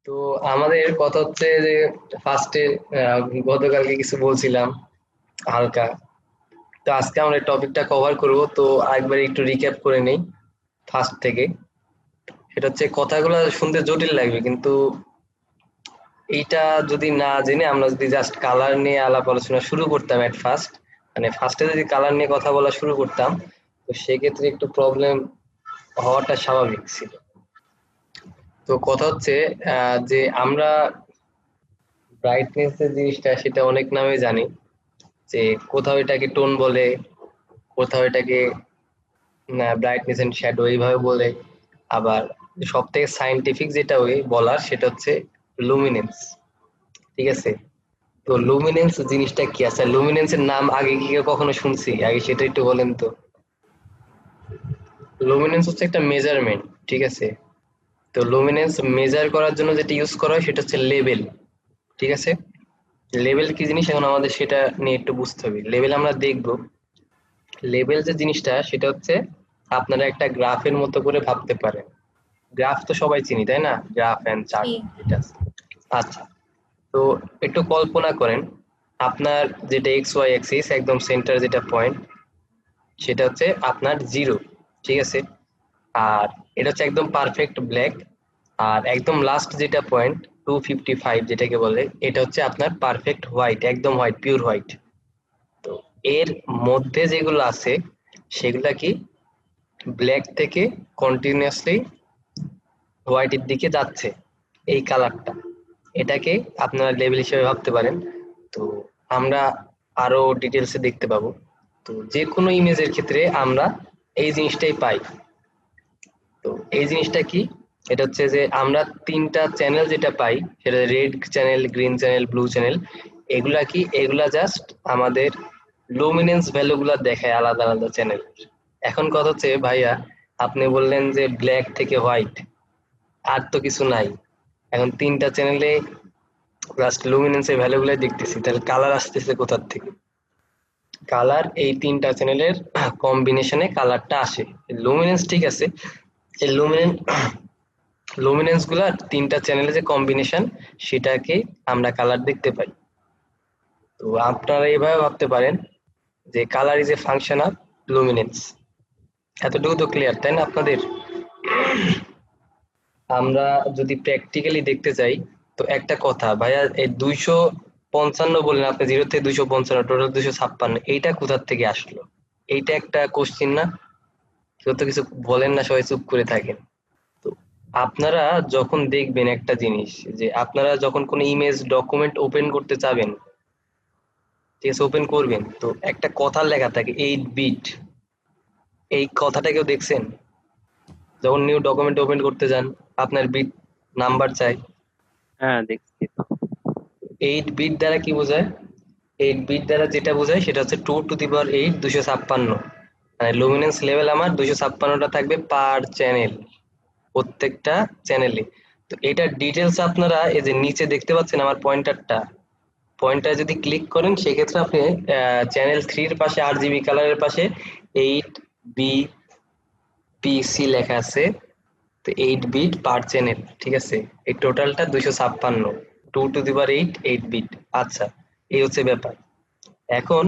তো আমাদের কথা হচ্ছে যে ফার্স্টে গতকালকে কিছু বলছিলাম হালকা। তো আজকে আমরা টপিকটা কভার করব, তো একবার একটু রিক্যাপ করে নেই ফার্স্ট থেকে। সেটা হচ্ছে কথাগুলো শুনতে জটিল লাগবে, কিন্তু এইটা যদি না জেনে আমরা যদি জাস্ট কালার নিয়ে আলাপ আলোচনা শুরু করতাম এট ফার্স্ট, মানে ফার্স্টে যদি কালার নিয়ে কথা বলা শুরু করতাম, তো সেক্ষেত্রে একটু প্রবলেম হওয়াটা স্বাভাবিক ছিল। তো কথা হচ্ছে যে আমরা ব্রাইটনেস যে জিনিসটা সেটা অনেক নামে জানি, যে কোথাও এটাকে টোন বলে, কোথাও এটাকে ব্রাইটনেস এন্ড শ্যাডো এইভাবে বলে। আবার সব থেকে সাইন্টিফিক যেটা ওই বলার সেটা হচ্ছে লুমিনেন্স। ঠিক আছে, তো লুমিনেন্স জিনিসটা কি? আছে লুমিনেন্স এর নাম আগে কি কেউ কখনো শুনছি? আগে সেটা একটু বলেন তো। লুমিনেন্স হচ্ছে একটা মেজারমেন্ট, ঠিক আছে? তো লুমিনেন্স মেজার করার জন্য যেটা ইউজ করা হয় সেটা হচ্ছে লেভেল। ঠিক আছে, লেভেল কি জিনিস এখন আমাদের সেটা নিয়ে একটু বুঝতে হবে। লেভেল আমরা দেখবো। লেভেল যে জিনিসটা সেটা হচ্ছে আপনারা একটা গ্রাফের মতো করে ভাবতে পারেন। গ্রাফ তো সবাই চিনি, তাই না? গ্রাফ এন্ড চার্ট জি। যেটা আছে। আচ্ছা, তো একটু কল্পনা করেন আপনার যেটা এক্স ওয়াই অ্যাক্সিস একদম সেন্টার যেটা পয়েন্ট, সেটা হচ্ছে আপনার জিরো। ঠিক আছে, আর এটা হচ্ছে একদম পারফেক্ট ব্ল্যাক। আর একদম লাস্ট যেটা পয়েন্ট 255 যেটাকে বলে, এটা হচ্ছে আপনার পারফেক্ট হোয়াইট, একদম হোয়াইট, পিওর হোয়াইট। তো এর মধ্যে যেগুলো আছে সেগুলা কি? ব্ল্যাক থেকে কন্টিনিউয়াসলি হোয়াইটের দিকে যাচ্ছে, এই কালারটা, এটাকে আপনারা লেভেল হিসেবে ভাবতে পারেন। তো আমরা আরো ডিটেলসে দেখতে পাবো। তো যে কোনো ইমেজের ক্ষেত্রে আমরা এই জিনিসটাই পাই। তো এই জিনিসটা কি? এটা হচ্ছে যে আমরা তিনটা চ্যানেল যেটা পাই, সেটা red channel, green channel, blue channel. এগুলা কি? এগুলা জাস্ট আমাদের লুমিনেন্স ভ্যালু গুলা দেখায় আলাদা আলাদা চ্যানেল। এখন কথা হচ্ছে ভাইয়া, আপনি বললেন যে ব্ল্যাক থেকে হোয়াইট, আর তো কিছু নাই। এখন তিনটা চ্যানেলে জাস্ট লুমিনেন্সের ভ্যালু গুলাই দেখতেছি, তাহলে কালার আসতেছে কোথার থেকে? কালার এই তিনটা চ্যানেলের কম্বিনেশনে কালারটা আসে। লুমিনেন্স ঠিক আছে, এই লুমিনেন্স গুলা তিনটা চ্যানেলের যে কম্বিনেশন, সেটাকে আমরা কালার দেখতে পাই। তো আপনারা এইভাবে ভাবতে পারেন যে colour is a function of luminance. এতটুকু তো ক্লিয়ার, তাই না আপনাদের? আমরা যদি প্র্যাকটিক্যালি দেখতে চাই, তো একটা কথা ভাইয়া, এই 255 বললেন আপনি, 0 থেকে 255, টোটাল 256, এইটা কোথার থেকে আসলো? এইটা একটা কোশ্চিন না? কেউ তো কিছু বলেন না, সবাই চুপ করে থাকেন। তো আপনারা যখন দেখবেন একটা জিনিস, যে আপনারা যখন কোনো ইমেজ ডকুমেন্ট ওপেন করতে চাবেন, ঠিক আছে, ওপেন করবেন, তো একটা কথা লেখা থাকে 8 বিট। এই কথাটা কেউ দেখছেন? যখন নিউ ডকুমেন্ট ওপেন করতে যান, আপনার বিট নাম্বার চাই। হ্যাঁ, দেখছি তো। 8 বিট দ্বারা কি বোঝায়? 8 বিট দ্বারা যেটা বোঝায় সেটা হচ্ছে 2 টু দি পাওয়ার 8, 256। মানে লুমিনেন্স লেভেল আমার 256টা থাকবে পার চ্যানেল, প্রত্যেকটা চ্যানেলে। তো এটার ডিটেলস আপনারা এই যে নিচে দেখতে পাচ্ছেন আমার পয়েন্টারটা, পয়েন্টার যদি ক্লিক করেন সেক্ষেত্রে আপনি চ্যানেল 3 এর পাশে RGB কালারের পাশে 8 BPC লেখা আছে। তো 8 বিট পার চ্যানেল, ঠিক আছে? এই টোটালটা 256, 2 টু দি পাওয়ার 8, 8 বিট। আচ্ছা, এই হচ্ছে ব্যাপার। এখন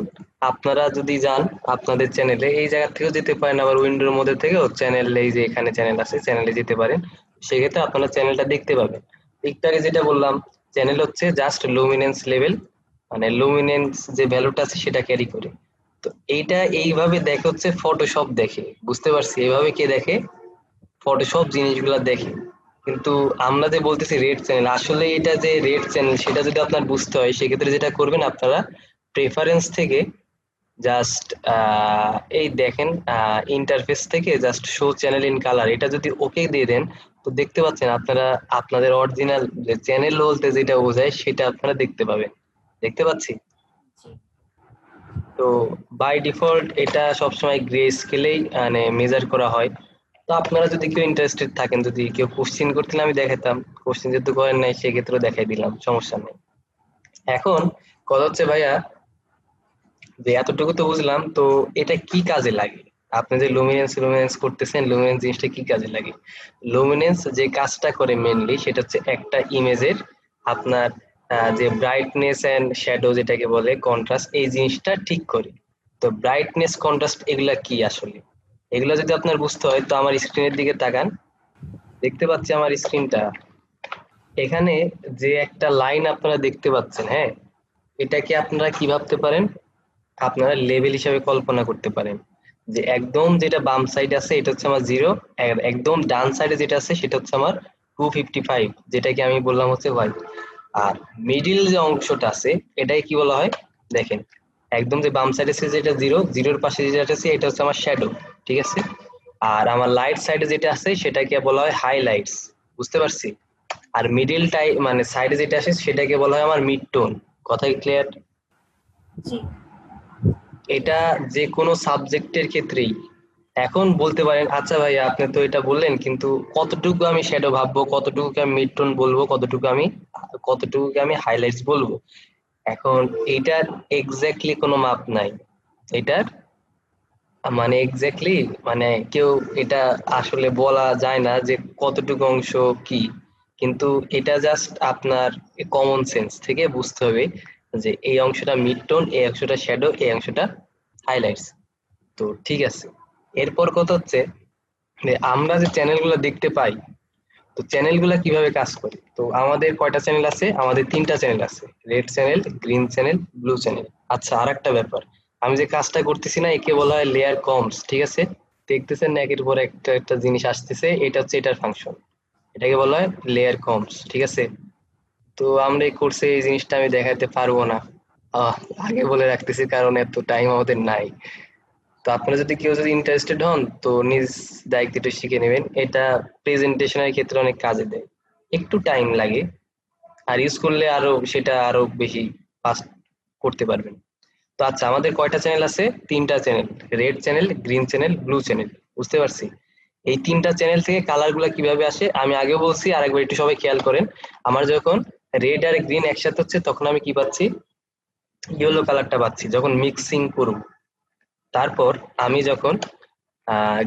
আপনারা যদি যান আপনাদের চ্যানেলে, এই জায়গা থেকেও যেতে পারেন, আবার উইন্ডোর মধ্যে থেকেও চ্যানেল, এই যে এখানে চ্যানেল আছে, চ্যানেলে যেতে পারেন। সেক্ষেত্রে আপনারা চ্যানেলটা দেখতে পাবেন। একটু আগে যেটা বললাম, চ্যানেল হচ্ছে জাস্ট লুমিনেন্স লেভেল, মানে লুমিনেন্স যে ভ্যালুটা আছে সেটা ক্যারি করে। তো এইটা এইভাবে দেখে হচ্ছে ফটোশপ দেখে, বুঝতে পারছি? এইভাবে কে দেখে? ফটোশপ জিনিসগুলা দেখে। কিন্তু আমরা যে বলতেছি রেড চ্যানেল, আসলে এটা যে রেড চ্যানেল সেটা যদি আপনার বুঝতে হয়, সেক্ষেত্রে যেটা করবেন আপনারা প্রেফারেন্স থেকে জাস্ট এই দেখেন, ইন্টারফেস থেকে just show channel in colour, এটা যদি ওকে দিয়ে দেন, তো দেখতে পাচ্ছেন আপনারা আপনাদের অরিজিনাল যে চ্যানেল বলতে যেটা বোঝায় সেটা আপনারা দেখতে পাবেন। দেখতে পাচ্ছি? জি। তো বাই ডিফল্ট এটা সবসময় গ্রে স্কেলেই মানে মেজার করা হয়। তো আপনারা যদি কেউ ইন্টারেস্টেড থাকেন, যদি কেউ কোশ্চিন করতেন আমি দেখাতাম, কোশ্চিন যেহেতু করেন নাই সেক্ষেত্রে দেখাই দিলাম, সমস্যা নেই। এখন কথা হচ্ছে ভাইয়া, যে এতটুকু তো বুঝলাম, তো এটা কি কাজে লাগে? আপনি যে লুমিনেন্স করতেছেন, লুমিনেন্স জিনিসটা কি কাজে লাগে? লুমিনেন্স যে কাজটা করে মেইনলি সেটা হচ্ছে একটা ইমেজের আপনার যে ব্রাইটনেস এন্ড শ্যাডো যেটাকে বলে কন্ট্রাস্ট, এই জিনিসটা ঠিক করে। তো ব্রাইটনেস কন্ট্রাস্ট এগুলা কি আসলে, এগুলো যদি আপনার বুঝতে হয় তো আমার স্ক্রিনের দিকে তাকান, দেখতে পাচ্ছি আমার স্ক্রিনটা, এখানে যে একটা লাইন আপনারা দেখতে পাচ্ছেন, হ্যাঁ, এটাকে আপনারা কি ভাবতে পারেন, আপনারা লেভেল হিসাবে কল্পনা করতে পারেন যে একদম যেটা বাম সাইড আছে এটা হচ্ছে আমার 0, আর একদম ডান সাইডে যেটা আছে সেটা হচ্ছে আমার 255, যেটাকে আমি বললাম হচ্ছে হোয়াইট। আর মিডিল যে অংশটা আছে এটাই কি বলা হয়, দেখেন একদম যে বাম সাইডে আছে যেটা 0, 0-এর পাশে যেটা আছে এটা হচ্ছে আমার শ্যাডো, ঠিক আছে। আর আমার লাইট সাইডে যেটা আছে সেটাকে বলা হয় হাইলাইটস, বুঝতে পারছি। আর মিডিল মানে সাইডে যেটা আছে সেটাকে বলা হয় আমার মিড টোন। কথা ক্লিয়ার? জি। এটা যে কোনো সাবজেক্টের ক্ষেত্রেই। এখন বলতে পারেন আচ্ছা ভাই আপনি তো এটা বললেন, কিন্তু কতটুকু আমি শ্যাডো ভাববো, কতটুকু আমি মিড টোন বলবো, কতটুকু আমি হাইলাইটস বলবো। এখন এটার এক্স্যাক্টলি কোনো মাপ নাই। এটার মানে এক্স্যাক্টলি মানে কেউ এটা আসলে বলা যায় না যে কতটুকু অংশ কি, কিন্তু এটা জাস্ট আপনার কমন সেন্স থেকে বুঝতে হবে যে এই অংশটা মিড টোন, এই অংশটা শ্যাডো, এই অংশটা হাইলাইটস। তো ঠিক আছে, এরপর কথা হচ্ছে যে আমরা যে চ্যানেলগুলো দেখতে পাই, তো চ্যানেলগুলো কিভাবে কাজ করে। তো আমাদের কয়টা চ্যানেল আছে? আমাদের 3টা চ্যানেল আছে, red channel, green channel, blue channel. আচ্ছা, আর একটা ব্যাপার, আমি যে কাজটা করতেছি না একে বলা হয় লেয়ার কমস, ঠিক আছে। দেখতেছেন না একের পর একটা একটা জিনিস আসতেছে, এটা হচ্ছে এটার ফাংশন, এটাকে বলা হয় লেয়ার কমস, ঠিক আছে। তো আমরা এই কোর্সে এই জিনিসটা আমি দেখাতে পারবো না, আহ, আগে বলে রাখতেছি কারণ এত টাইম আমাদের নাই। তো আপনারা যদি কেউ যদি ইন্টারেস্টেড হন তো নিজ দায়িত্বে একটু শিখে নেবেন, এটা প্রেজেন্টেশনের ক্ষেত্রে অনেক কাজে দেয়, একটু টাইম লাগে, আর ইউজ করলে আরো সেটা আরো বেশি ফাস্ট করতে পারবেন। তো আচ্ছা, আমাদের কয়টা চ্যানেল আছে? 3টা channel, red channel, green channel, blue channel, বুঝতে পারছি। এই 3টা চ্যানেল থেকে কালার গুলা কিভাবে আসে আমি আগেও বলছি, আর একবার একটু সবাই খেয়াল করেন। আমার যখন রেড আর গ্রিন একসাথে হচ্ছে তখন আমি কি পাচ্ছি, ইয়েলো কালারটা পাচ্ছি যখন মিক্সিং করব। তারপর আমি যখন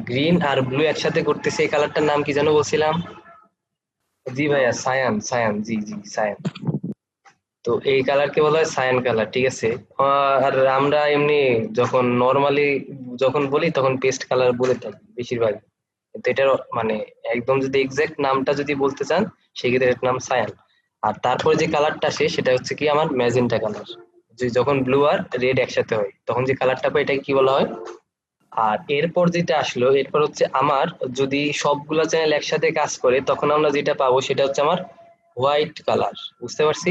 গ্রিন আর ব্লু একসাথে করতেছি, এই কালারটার নাম কি যেন বলছিলাম? জি ভাইয়া, সায়ান, সায়ান, জি জি সায়ান। তো এই কালারকে বলা হয় সায়ান কালার, ঠিক আছে। আর আমরা এমনি যখন নর্মালি যখন বলি তখন পেস্ট কালার বলে থাকি বেশিরভাগ, কিন্তু এটার মানে একদম যদি এক্সাক্ট নামটা যদি বলতে চান সেক্ষেত্রে এর নাম সায়ান। আর তারপরে যে কালারটা আসে সেটা হচ্ছে কি আমার ম্যাজেন্টা কালার, যে যখন ব্লু আর রেড একসাথে হয় তখন যে কালারটা পাই এটাকে কি বলা হয়। আর এরপর যেটা আসলো, এরপর হচ্ছে আমার যদি সবগুলা চ্যানেল একসাথে কাজ করে তখন আমরা যেটা পাবো সেটা হচ্ছে আমার হোয়াইট কালার, বুঝতে পারছি।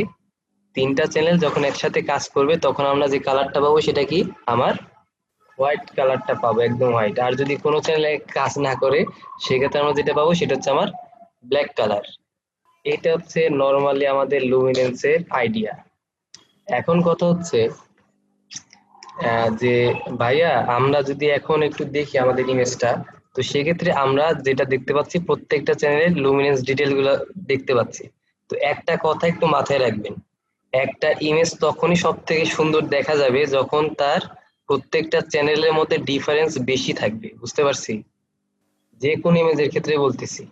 3টা চ্যানেল যখন একসাথে কাজ করবে তখন আমরা যে কালারটা পাবো সেটা কি, আমার হোয়াইট কালারটা পাবো, একদম হোয়াইট। আর যদি কোনো চ্যানেলে কাজ না করে সেক্ষেত্রে আমরা যেটা পাবো সেটা হচ্ছে আমার ব্ল্যাক কালার। এটা হচ্ছে নর্মালি আমাদের লুমিনেন্সের আইডিয়া। এখন কথা হচ্ছে যে ভাইয়া আমরা যদি এখন একটু দেখি আমাদের ইমেজটা, তো সেক্ষেত্রে আমরা যেটা দেখতে পাচ্ছি প্রত্যেকটা চ্যানেলের লুমিনেন্স ডিটেল গুলো দেখতে পাচ্ছি। তো একটা কথা একটু মাথায় রাখবেন, একটা ইমেজ তখনই সব থেকে সুন্দর দেখা যাবে যখন তার প্রত্যেকটা চ্যানেলের মধ্যে ডিফারেন্স বেশি থাকবে, বুঝতে পারছি। যে কোন ইমেজের ক্ষেত্রে বলতেছি,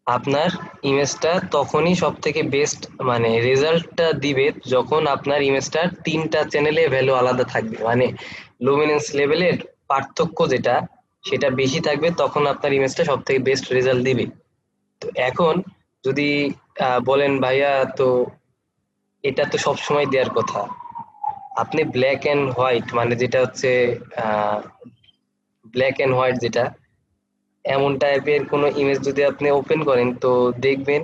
আপনার ইমেজটা তখনই সব থেকে বেস্ট মানে রেজাল্টটা দিবে যখন আপনার ইমেজটার 3টা চ্যানেলে ভ্যালু আলাদা থাকবে, মানে লুমিনেন্স লেভেলের পার্থক্য যেটা সেটা বেশি থাকবে, তখন আপনার ইমেজটা সব থেকে বেস্ট রেজাল্ট দিবে। তো এখন যদি বলেন ভাইয়া তো এটা তো সব সময় দেওয়ার কথা, আপনি ব্ল্যাক এন্ড হোয়াইট মানে যেটা হচ্ছে ব্ল্যাক এন্ড হোয়াইট যেটা এমন টাইপের কোনো ইমেজ যদি আপনি ওপেন করেন তো দেখবেন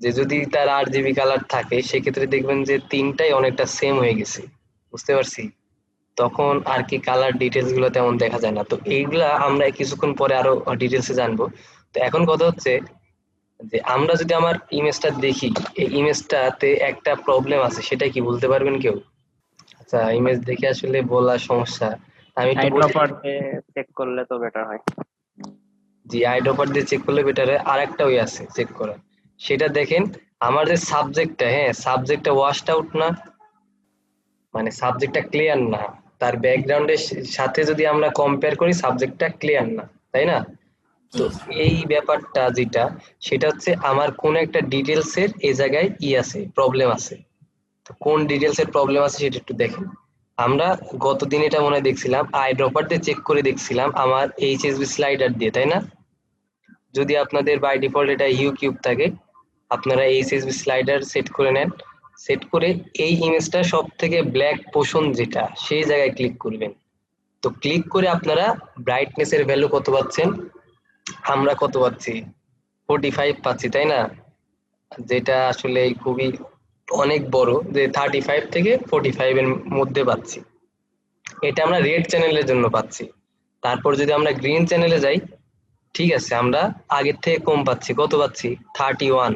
যে যদি তার 8 জিবি কালার থাকে সেক্ষেত্রে দেখবেন যে 3টাই অনেকটা সেম হয়ে গেছে, বুঝতে পারছি। তখন আর কি কালার ডিটেলস গুলো তেমন দেখা যায় না। তো এইগুলা আমরা কিছুক্ষণ পরে আরো ডিটেলসে জানবো। তো এখন কথা হচ্ছে যে আমরা যদি আমার ইমেজটা দেখি, এই ইমেজটাতে একটা প্রবলেম আছে, সেটা কি বলতে পারবেন কেউ? আচ্ছা, ইমেজ দেখে আসলে বলা সমস্যা, আমি একটু বলি। আইড্রপার দিয়ে চেক করলে তো বেটার হয়। জি, আইড্রপার দিয়ে চেক করলে বেটার হয়। আর একটা ওই আছে চেক করা, সেটা দেখেন আমার যে সাবজেক্টটা, হ্যাঁ সাবজেক্টটা ওয়াশড আউট না, মানে সাবজেক্টটা ক্লিয়ার না, তার ব্যাকগ্রাউন্ডের সাথে যদি আমরা কম্পেয়ার করি সাবজেক্টটা ক্লিয়ার না, তাই না? তো এই ব্যাপারটা যেটা, সেটা হচ্ছে আমার কোন একটা ডিটেলস এর এই জায়গায় আছে, প্রবলেম আছে। তো কোন ডিটেলস এর প্রবলেম আছে সেটা একটু দেখেন। আমরা গতদিন এটা মনে হয় দেখছিলাম আই ড্রপার দিয়ে চেক করে দেখছিলাম আমার এইচএসবি স্লাইডার দিয়ে, তাই না? যদি আপনাদের বাই ডিফল্ট এটা ইউ কিউব থাকে, আপনারা এইচএসবি স্লাইডার সেট করে নেন। সেট করে এই ইমেজটা সব থেকে ব্ল্যাক পোর্শন যেটা, সেই জায়গায় ক্লিক করবেন। তো ক্লিক করে আপনারা ব্রাইটনেস এর ভ্যালু কত পাচ্ছেন? আমরা কত পাচ্ছি? 45 পাচ্ছি, তাই না? যেটা আসলে খুবই অনেক বড়, যে 35 থেকে 45 এর মধ্যে পাচ্ছি। এটা আমরা রেড চ্যানেলের জন্য পাচ্ছি। তারপর যদি আমরা গ্রিন চ্যানেলে যাই, ঠিক আছে, আমরা আগের থেকে কম পাচ্ছি। কত পাচ্ছি? 31,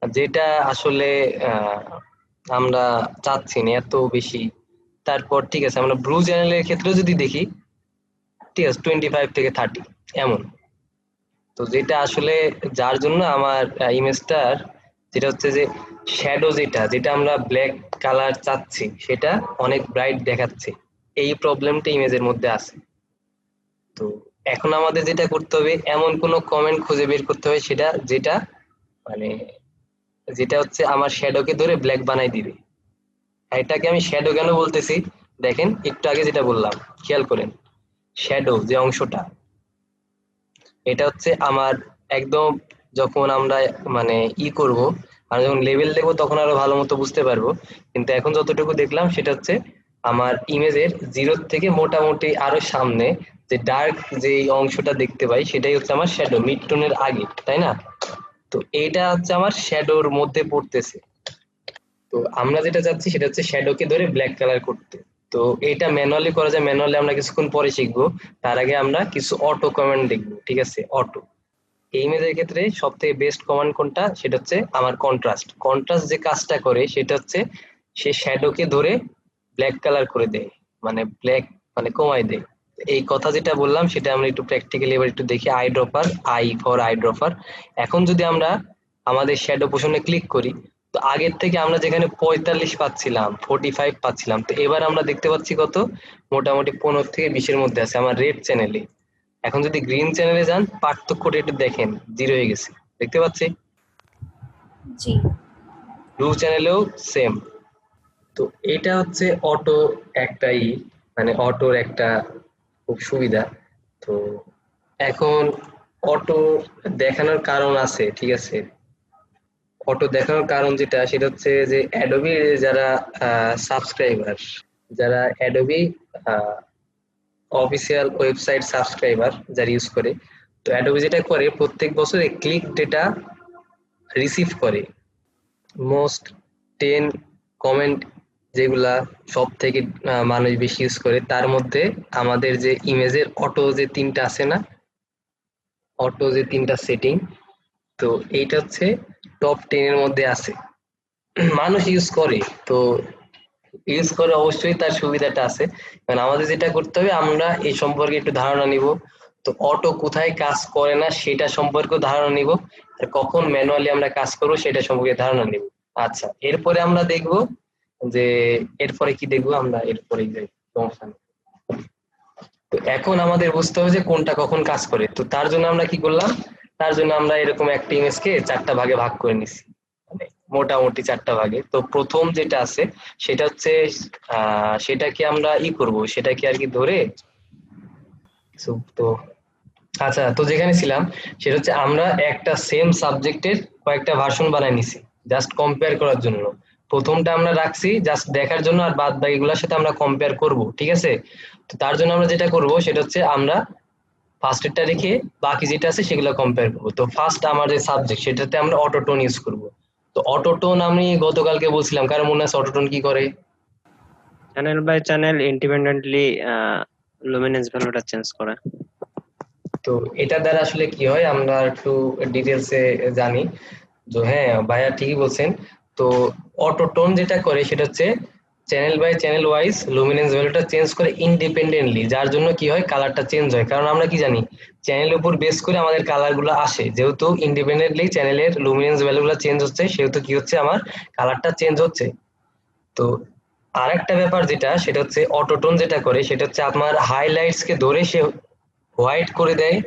যেটা আসলে আমরা চাচ্ছি না এত বেশি। তারপর ঠিক আছে, আমরা ব্লু চ্যানেলের ক্ষেত্রে যদি দেখি, ঠিক আছে, 25 থেকে 30 এমন। তো যেটা আসলে যার জন্য আমার ইমেজটার যেটা হচ্ছে যে শ্যাডো, যেটা যেটা আমরা ব্ল্যাক কালার চাচ্ছি সেটা অনেক ব্রাইট দেখাচ্ছে, এই প্রবলেমটা ইমেজের মধ্যে আছে। তো এখন আমাদের যেটা করতে হবে, এমন কোনো কমেন্ট খুঁজে বের করতে হবে সেটা যেটা মানে যেটা হচ্ছে আমার শ্যাডোকে ধরে ব্ল্যাক বানাই দিবে। এটাকে আমি শ্যাডো কেন বলতেছি, দেখেন একটু আগে যেটা বললাম, খেয়াল করেন। শ্যাডো যে অংশটা, এটা হচ্ছে আমার একদম, যখন আমরা মানে করব, আমরা যখন লেভেল দেবো তখন আরো ভালো মতো বুঝতে পারবো। কিন্তু এখন যতটুকু দেখলাম সেটা হচ্ছে আমার ইমেজের জিরো থেকে মোটামুটি আরো সামনে যে ডার্ক যে অংশটা দেখতে পাই, সেটাই হচ্ছে আমার শ্যাডো, মিড টোনের আগে, তাই না? তো এইটা হচ্ছে আমার শ্যাডোর মধ্যে পড়তেছে। তো আমরা যেটা চাচ্ছি সেটা হচ্ছে শ্যাডোকে ধরে ব্ল্যাক কালার করতে। তো এটা ম্যানুয়ালি করা যায়, ম্যানুয়ালি আমরা কিছুক্ষণ পরে শিখবো। তার আগে আমরা কিছু অটো কমান্ড দেখবো, ঠিক আছে? অটো এই ইমেজের ক্ষেত্রে সব থেকে বেস্ট কমান্ড কোনটা, সেটা হচ্ছে আমার কন্ট্রাস্ট। কন্ট্রাস্ট যে কাজটা করে সেটা হচ্ছে সে শ্যাডোকে ধরে ব্ল্যাক কালার করে দেয়, মানে ব্ল্যাক মানে কমায় দেয়। এই কথা যেটা বললাম সেটা আমরা একটু প্র্যাকটিক্যালি এবার একটু দেখি। I dropper, I for I dropper. এখন যদি আমরা আমাদের শ্যাডো পোর্শনে ক্লিক করি, তো আগের থেকে আমরা যেখানে 45 পাচ্ছিলাম, 45 পাচ্ছিলাম, তো এবার আমরা দেখতে পাচ্ছি কত, মোটামুটি 15 থেকে 20 এর মধ্যে আছে আমার রেড চ্যানেলে। এখন যদি গ্রিন চ্যানেলে যান, পার্থক্যটা একটু দেখেন, 0 হয়ে গেছে, দেখতে পাচ্ছি। জি। ব্লু চ্যানেলেও সেম। তো এটা হচ্ছে অটো একটাই, মানে অটোর একটা খুব সুবিধা। তো এখন অটো দেখানোর কারণ আছে, ঠিক আছে? অটো দেখানোর কারণ যেটা, সেটা হচ্ছে যে অ্যাডোবি যারা সাবস্ক্রাইবার, যারা অ্যাডোবি অফিসিয়াল ওয়েবসাইট সাবস্ক্রাইবার যারা ইউজ করে, তো অ্যাডোবি যেটা করে প্রত্যেক বছর ক্লিক ডেটা রিসিভ করে। মোস্ট 10 কমেন্ট যেগুলা সব থেকে মানুষ বেশি ইউজ করে, তার মধ্যে আমাদের যে ইমেজের অটো যে তিনটা আছে না, অটো যে তিনটা সেটিং, তো এইটা হচ্ছে টপ 10 এর মধ্যে আছে, মানুষ ইউজ করে। তো ইউজ করে অবশ্যই তার সুবিধাটা আছে। কারণ আমাদের যেটা করতে হবে, আমরা এই সম্পর্কে একটু ধারণা নিব। তো অটো কোথায় কাজ করে না সেটা সম্পর্কে ধারণা নিব, আর কখন ম্যানুয়ালি আমরা কাজ করবো সেটা সম্পর্কে ধারণা নিব। আচ্ছা, এরপরে আমরা দেখব যে এরপরে কি দেখবো আমরা, এরপরে যাই, সমস্যা নেই। তো এখন আমাদের বুঝতে হবে যে কোনটা কখন কাজ করে। তো তার জন্য আমরা কি করলাম, তার জন্য আমরা এরকম একটা ইমেজকে 4টা ভাগে ভাগ করে নিছি, মানে মোটামুটি 4টা ভাগে। তো প্রথম যেটা আছে সেটা হচ্ছে সেটাকে আমরা করব, সেটাকে আর কি ধরে। তো আচ্ছা, তো যেখানে ছিলাম সেটা হচ্ছে আমরা একটা সেম সাবজেক্টের কয়েকটা ভার্সন বানাই নিছি জাস্ট কম্পেয়ার করার জন্য। প্রথমটা আমরা রাখছি জাস্ট দেখার জন্য, আর বাদ বাকিগুলোর সাথে আমরা কম্পেয়ার করব, ঠিক আছে? তো তার জন্য আমরা যেটা করব সেটা হচ্ছে আমরা ফার্স্ট এরটা রেখে বাকি যেটা আছে সেগুলো কম্পেয়ার করবো। তো ফার্স্ট আমার যে সাবজেক্ট সেটাতে আমরা অটোটোন ইউজ করব। তো অটোটোন আমি গতকালকে বলছিলাম, কারণ মনে আছে অটোটোন কি করে? Channel by channel independently luminance ভ্যালুটা চেঞ্জ করে। তো এটা দ্বারা আসলে কি হয় আমরা একটু ডিটেলসে জানি। তো হ্যাঁ ভাইয়া ঠিকই বলছেন। তো অটোটোন যেটা করে সেটা হচ্ছে channel by channel wise luminance ভ্যালুটা চেঞ্জ করে ইন্ডিপেন্ডেন্টলি, যার জন্য কি হয় কালারটা চেঞ্জ হয়। কারণ আমরা কি জানি, চ্যানেলের উপর বেস করে আমাদের কালার গুলো আসে, যেহেতু ইন্ডিপেন্ডেন্টলি চ্যানেলের লুমিনেন্স ভ্যালু গুলো চেঞ্জ হচ্ছে, সেহেতু কি হচ্ছে আমার কালারটা চেঞ্জ হচ্ছে। তো আরেকটা ব্যাপার যেটা সেটা হচ্ছে অটোটোন যেটা করে সেটা হচ্ছে আপনার হাইলাইটস কে ধরে সে হোয়াইট করে দেয়,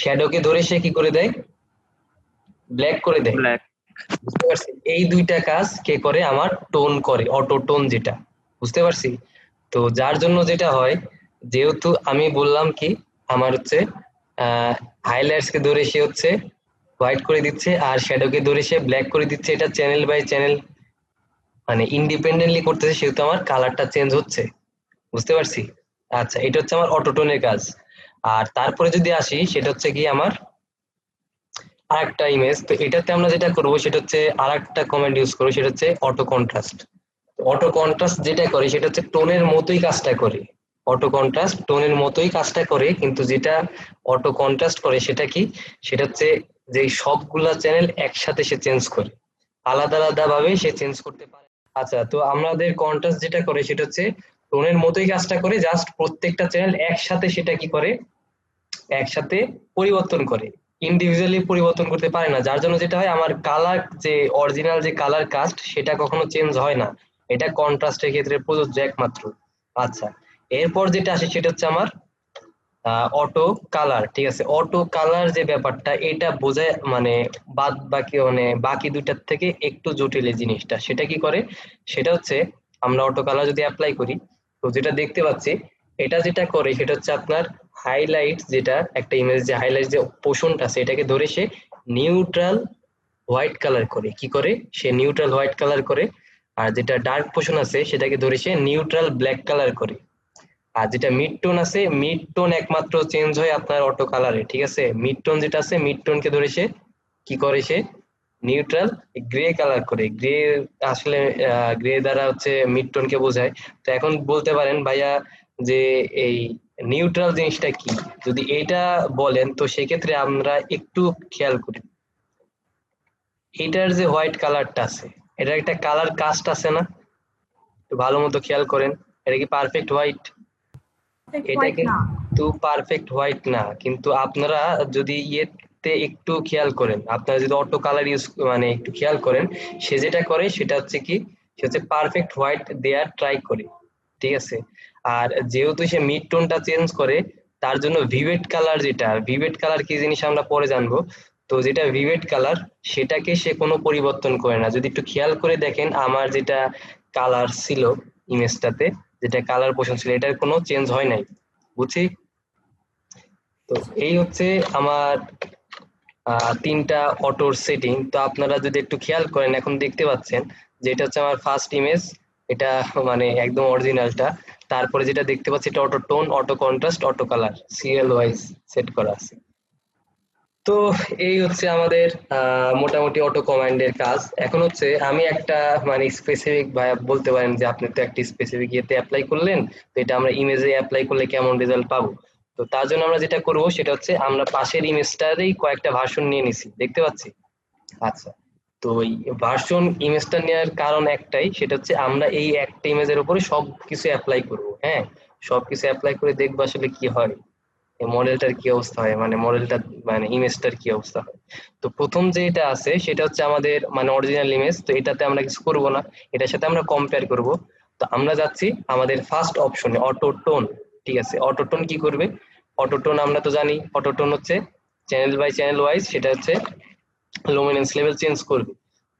শ্যাডোকে ধরে সে কি করে দেয়, ব্ল্যাক করে দেয়। ব্ল্যাক। বুঝতে পারছি? এই দুইটা কাজ কে করে, আমার টোন করে, অটোটোন যেটা। বুঝতে পারছি? তো যার জন্য যেটা হয়, যেহেতু আমি বললাম কি আমার হচ্ছে হাইলাইটস কে ধরে সে হচ্ছে হোয়াইট করে দিচ্ছে আর শ্যাডোকে ধরে সে ব্ল্যাক করে দিচ্ছে, এটা চ্যানেল বাই চ্যানেল মানে ইন্ডিপেন্ডেন্টলি করতেছে, সেহেতু আমার কালারটা চেঞ্জ হচ্ছে। বুঝতে পারছি? আচ্ছা, এটা হচ্ছে আমার অটোটোনের কাজ। আর তারপরে যদি আসি সেটা হচ্ছে কি আমার আরেকটা ইমেজ, তো এটাতে আমরা যেটা করবো সেটা হচ্ছে আরেকটা কমান্ড ইউজ করবো, সেটা হচ্ছে অটো কন্ট্রাস্ট। অটো কন্ট্রাস্ট যেটা করে সেটা হচ্ছে টোনের মতোই কাজটা করে। অটো কন্ট্রাস্ট টোনের মতোই কাজটা করে, কিন্তু যেটা অটো কন্ট্রাস্ট করে সেটা কি, সেটা হচ্ছে যে সবগুলা চ্যানেল একসাথে সে চেঞ্জ করে, আলাদা আলাদা ভাবে সে চেঞ্জ করতে পারে। আচ্ছা, তো আমাদের কন্ট্রাস্ট যেটা করে সেটা হচ্ছে টোনের মতোই কাজটা করে, জাস্ট প্রত্যেকটা চ্যানেল একসাথে সেটা কি করে, একসাথে পরিবর্তন করে, ইন্ডিভিজুয়ালি পরিবর্তন করতে পারে না। যার জন্য যেটা হয়, আমার কালার যে অরিজিনাল যে কালার কাস্ট সেটা কখনো চেঞ্জ হয় না, এটা কন্ট্রাস্টের ক্ষেত্রে প্রযোজ্য একমাত্র। আচ্ছা, এরপর যেটা আসে সেটা হচ্ছে আমার অটো কালার। ঠিক আছে, অটো কালার যে ব্যাপারটা এটা বোঝায় মানে বাদ বাকি মানে বাকি দুইটার থেকে একটু জটিল এই জিনিসটা। সেটা কি করে, সেটা হচ্ছে আমরা অটো কালার যদি অ্যাপ্লাই করি, তো যেটা দেখতে পাচ্ছি এটা যেটা করে সেটা হচ্ছে আপনার হাইলাইট, যেটা একটা ইমেজ যে হাইলাইট যে পোর্শনটা আছে এটাকে ধরে সে নিউট্রাল হোয়াইট কালার করে। কি করে, সে নিউট্রাল হোয়াইট কালার করে। আর যেটা ডার্ক পোর্শন আছে সেটাকে ধরে সে নিউট্রাল ব্ল্যাক কালার করে। আর যেটা মিড টোন আছে, মিড টোন একমাত্র চেঞ্জ হয় আপনার অটো কালারে। ঠিক আছে, মিড টোন যেটা আছে মিড টোন কে ধরে সে কি করে, সে নিউট্রাল গ্রে কালার করে। গ্রে আসলে গ্রে দ্বারা হচ্ছে মিড টোন কে বোঝায়। তো এখন বলতে পারেন ভাইয়া যে এই নিউট্রাল জিনিসটা কি, যদি এইটা বলেন তো সেক্ষেত্রে আমরা একটু খেয়াল করি, এটার যে হোয়াইট কালারটা আছে এটার একটা কালার কাস্ট আছে না, একটু ভালো মতো খেয়াল করেন, এটা কি পারফেক্ট হোয়াইট? এটা হোয়াইট না। কিন্তু পারফেক্ট হোয়াইট না, কিন্তু আপনারা যদি ইয়েতে একটু খেয়াল করেন, আপনারা যদি অটো কালার ইউজ মানে একটু খেয়াল করেন, সে যেটা করে সেটা হচ্ছে কি, সে হচ্ছে পারফেক্ট হোয়াইট দেয়ার ট্রাই করে। ঠিক আছে, আর যেহেতু সে মিড টোনটা চেঞ্জ করে, তার জন্য ভিভেট কালার, যেটা ভিভেট কালার কি জিনিস আমরা পরে জানবো। তো যেটা ভিভেট কালার সেটাকে সে কোনো পরিবর্তন করে না। যদি একটু খেয়াল করে দেখেন আমার যেটা কালার ছিল ইমেজটাতে, যেটা কালার পোর্শন ছিল, এটার কোনো চেঞ্জ হয় নাই। বুঝছি? তো এই হচ্ছে আমার তিনটা অটোর সেটিং। তো আপনারা যদি একটু খেয়াল করেন এখন দেখতে পাচ্ছেন যে এটা হচ্ছে আমার ফার্স্ট ইমেজ, এটা মানে একদম অরিজিনালটা। তারপরে যেটা দেখতে পাচ্ছি এটা auto tone, auto contrast, auto colour serial wise set করা আছে। তো এই হচ্ছে আমাদের মোটামুটি অটো কমান্ডের কাজ। এখন হচ্ছে আমি একটা মানে স্পেসিফিক ভাই বলতে পারেন যে আপনি তো একটা স্পেসিফিক ইয়েতে অ্যাপ্লাই করলেন, তো এটা আমরা ইমেজে অ্যাপ্লাই করলে কেমন রেজাল্ট পাবো। তো তার জন্য আমরা যেটা করব সেটা হচ্ছে আমরা পাশের ইমেজটারই কয়েকটা ভার্সন নিয়ে নিছি, দেখতে পাচ্ছি। আচ্ছা, তো এই ভার্সন ইমেজটা নেওয়ার কারণ একটাই, সেটা হচ্ছে আমরা এই একটা ইমেজের উপরে সবকিছু অ্যাপ্লাই করব। হ্যাঁ, সবকিছু অ্যাপ্লাই করে দেখবো আসলে কি হয়, এই মডেলটার কি অবস্থা হয়, মানে মডেলটা মানে ইমেজটার কি অবস্থা হয়। তো প্রথম যেটা আছে সেটা হচ্ছে আমাদের মানে অরিজিনাল ইমেজ, তো এটাতে আমরা কিছু করব না, এটার সাথে আমরা কম্পেয়ার করব। তো আমরা যাচ্ছি আমাদের ফার্স্ট অপশনে অটো টোন। ঠিক আছে, অটো টোন কি করবে, অটো টোন আমরা তো জানি অটো টোন হচ্ছে চ্যানেল বাই চ্যানেল ওয়াইজ সেটা হচ্ছে লুমিনেন্স লেভেল চেঞ্জ করবে।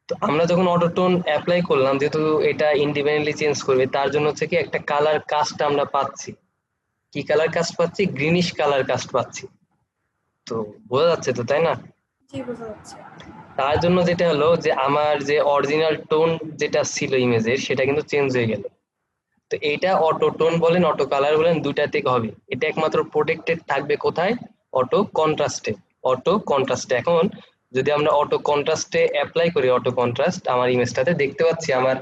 তো আমরা যখন অটো টোন অ্যাপ্লাই করলাম, যেহেতু এটা ইন্ডিপেন্ডেন্টলি চেঞ্জ করবে, তার জন্য হচ্ছে কি একটা কালার কাস্ট আমরা পাচ্ছি। কি কালার কাস্ট পাচ্ছি, গ্রিনিশ কালার কাস্ট পাচ্ছি। তো বোঝা যাচ্ছে তো, তাই না? জি, বোঝা যাচ্ছে। তার জন্য যেটা হলো যে আমার যে অরিজিনাল টোন যেটা ছিল ইমেজের সেটা কিন্তু চেঞ্জ হয়ে গেল। তো এইটা অটো টোন বলেন অটো কালার বলেন দুইটা থেকে হবে, এটা একমাত্র প্রোটেক্টেড থাকবে কোথায়, অটো কন্ট্রাস্টে। অটো কন্ট্রাস্টে এখন যদি আমরা অটো কন্ট্রাস্টে অ্যাপ্লাই করি, অটো কন্ট্রাস্ট আমার ইমেজটাতে দেখতে পাচ্ছি আমার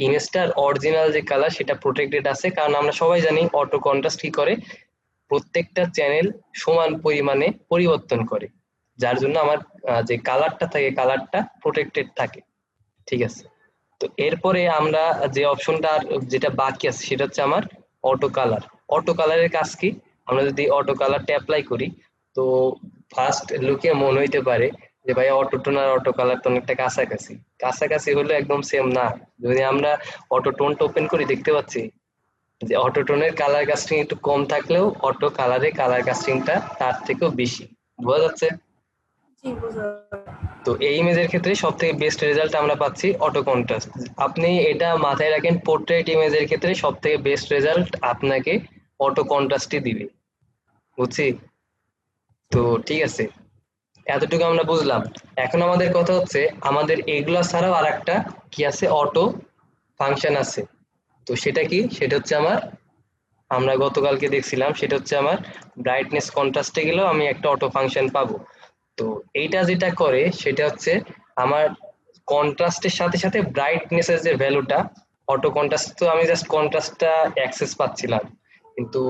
ইমেজটার অরিজিনাল যে কালার সেটা প্রোটেক্টেড আছে, কারণ আমরা সবাই জানি অটো কন্ট্রাস্ট কি করে, প্রত্যেকটা চ্যানেল সমান পরিমাণে পরিবর্তন করে, যার জন্য আমার যে কালারটা থাকে কালারটা প্রোটেক্টেড থাকে। ঠিক আছে, তো এরপরে আমরা যে অপশনটা যেটা বাকি আছে সেটা হচ্ছে আমার অটো কালার। অটো কালারের কাজ কি, আমরা যদি অটো কালারটা অ্যাপ্লাই করি, তো ফার্স্ট লুকে মনে হইতে পারে যে ভাই অটো টোন আর অটো কালার তো অনেকটা কাছাকাছি, কাছাকাছি হলে একদম সেম না। যদি আমরা অটো টোনটা ওপেন করি দেখতে পাচ্ছি যে অটো টোনের কালার কাস্টিং একটু কম থাকলেও অটো কালারে কালার কাস্টিংটা তার থেকেও বেশি। বোঝা যাচ্ছে? জি বুঝা। তো এই ইমেজের ক্ষেত্রে সব থেকে বেস্ট রেজাল্ট আমরা পাচ্ছি অটো কন্ট্রাস্ট। আপনি এটা মাথায় রাখেন, পোর্ট্রেট ইমেজের ক্ষেত্রে সব থেকে বেস্ট রেজাল্ট আপনাকে অটো কন্ট্রাস্টই দিবে। বুঝছি? তো ঠিক আছে, এতটুকু আমরা বুঝলাম। এখন আমাদের কথা হচ্ছে আমাদের এগুলা ছাড়াও আর একটা কি আছে, অটো ফাংশন আছে। তো সেটা কি, সেটা হচ্ছে আমার, আমরা গতকালকে দেখছিলাম, সেটা হচ্ছে আমার ব্রাইটনেস কন্ট্রাস্টে গেলেও আমি একটা অটো ফাংশন পাবো। তো এইটা যেটা করে সেটা হচ্ছে আমার কন্ট্রাস্টের সাথে সাথে ব্রাইটনেস এর যে ভ্যালুটা, অটো কন্ট্রাস্ট তো আমি জাস্ট কন্ট্রাস্টটা অ্যাক্সেস পাচ্ছিলাম, কিন্তু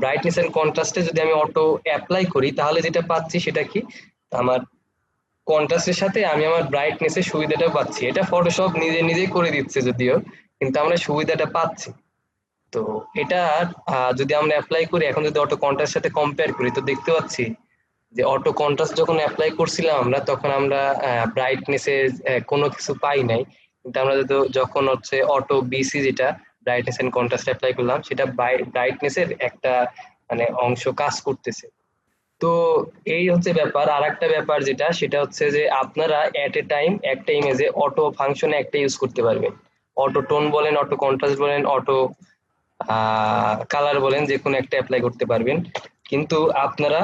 ব্রাইটনেস এন্ড কন্ট্রাস্টে যদি আমি অটো অ্যাপ্লাই করি তাহলে যেটা পাচ্ছি সেটা কি, আমার কন্ট্রাস্টের সাথে আমি আমার ব্রাইটনেস এর সুবিধাটাও পাচ্ছি। এটা ফটোশপ নিজে নিজেই করে দিচ্ছে যদিও, কিন্তু আমরা সুবিধাটা পাচ্ছি। তো এটা যদি আমরা অ্যাপ্লাই করি, এখন যদি অটো কন্ট্রাস্টের সাথে কম্পেয়ার করি তো দেখতে পাচ্ছি যে অটো কন্ট্রাস্ট যখন অ্যাপ্লাই করছিলাম আমরা, তখন আমরা ব্রাইটনেসে কোনো কিছু পাই নাই, কিন্তু আমরা যখন হচ্ছে অটো বিসি যেটা ব্রাইটনেস এন্ড কন্ট্রাস্ট অ্যাপ্লাই করলাম, সেটা ব্রাইটনেসের একটা মানে অংশ কাজ করতেছে। তো এই হচ্ছে ব্যাপার। আর একটা ব্যাপার যেটা, সেটা হচ্ছে যে আপনারা এট এ টাইম একটা ইমেজে অটো ফাংশনে একটা ইউজ করতে পারবেন। অটো টোন বলেন, অটো কন্ট্রাস্ট বলেন, অটো কালার বলেন, যে কোনো একটা অ্যাপ্লাই করতে পারবেন। কিন্তু আপনারা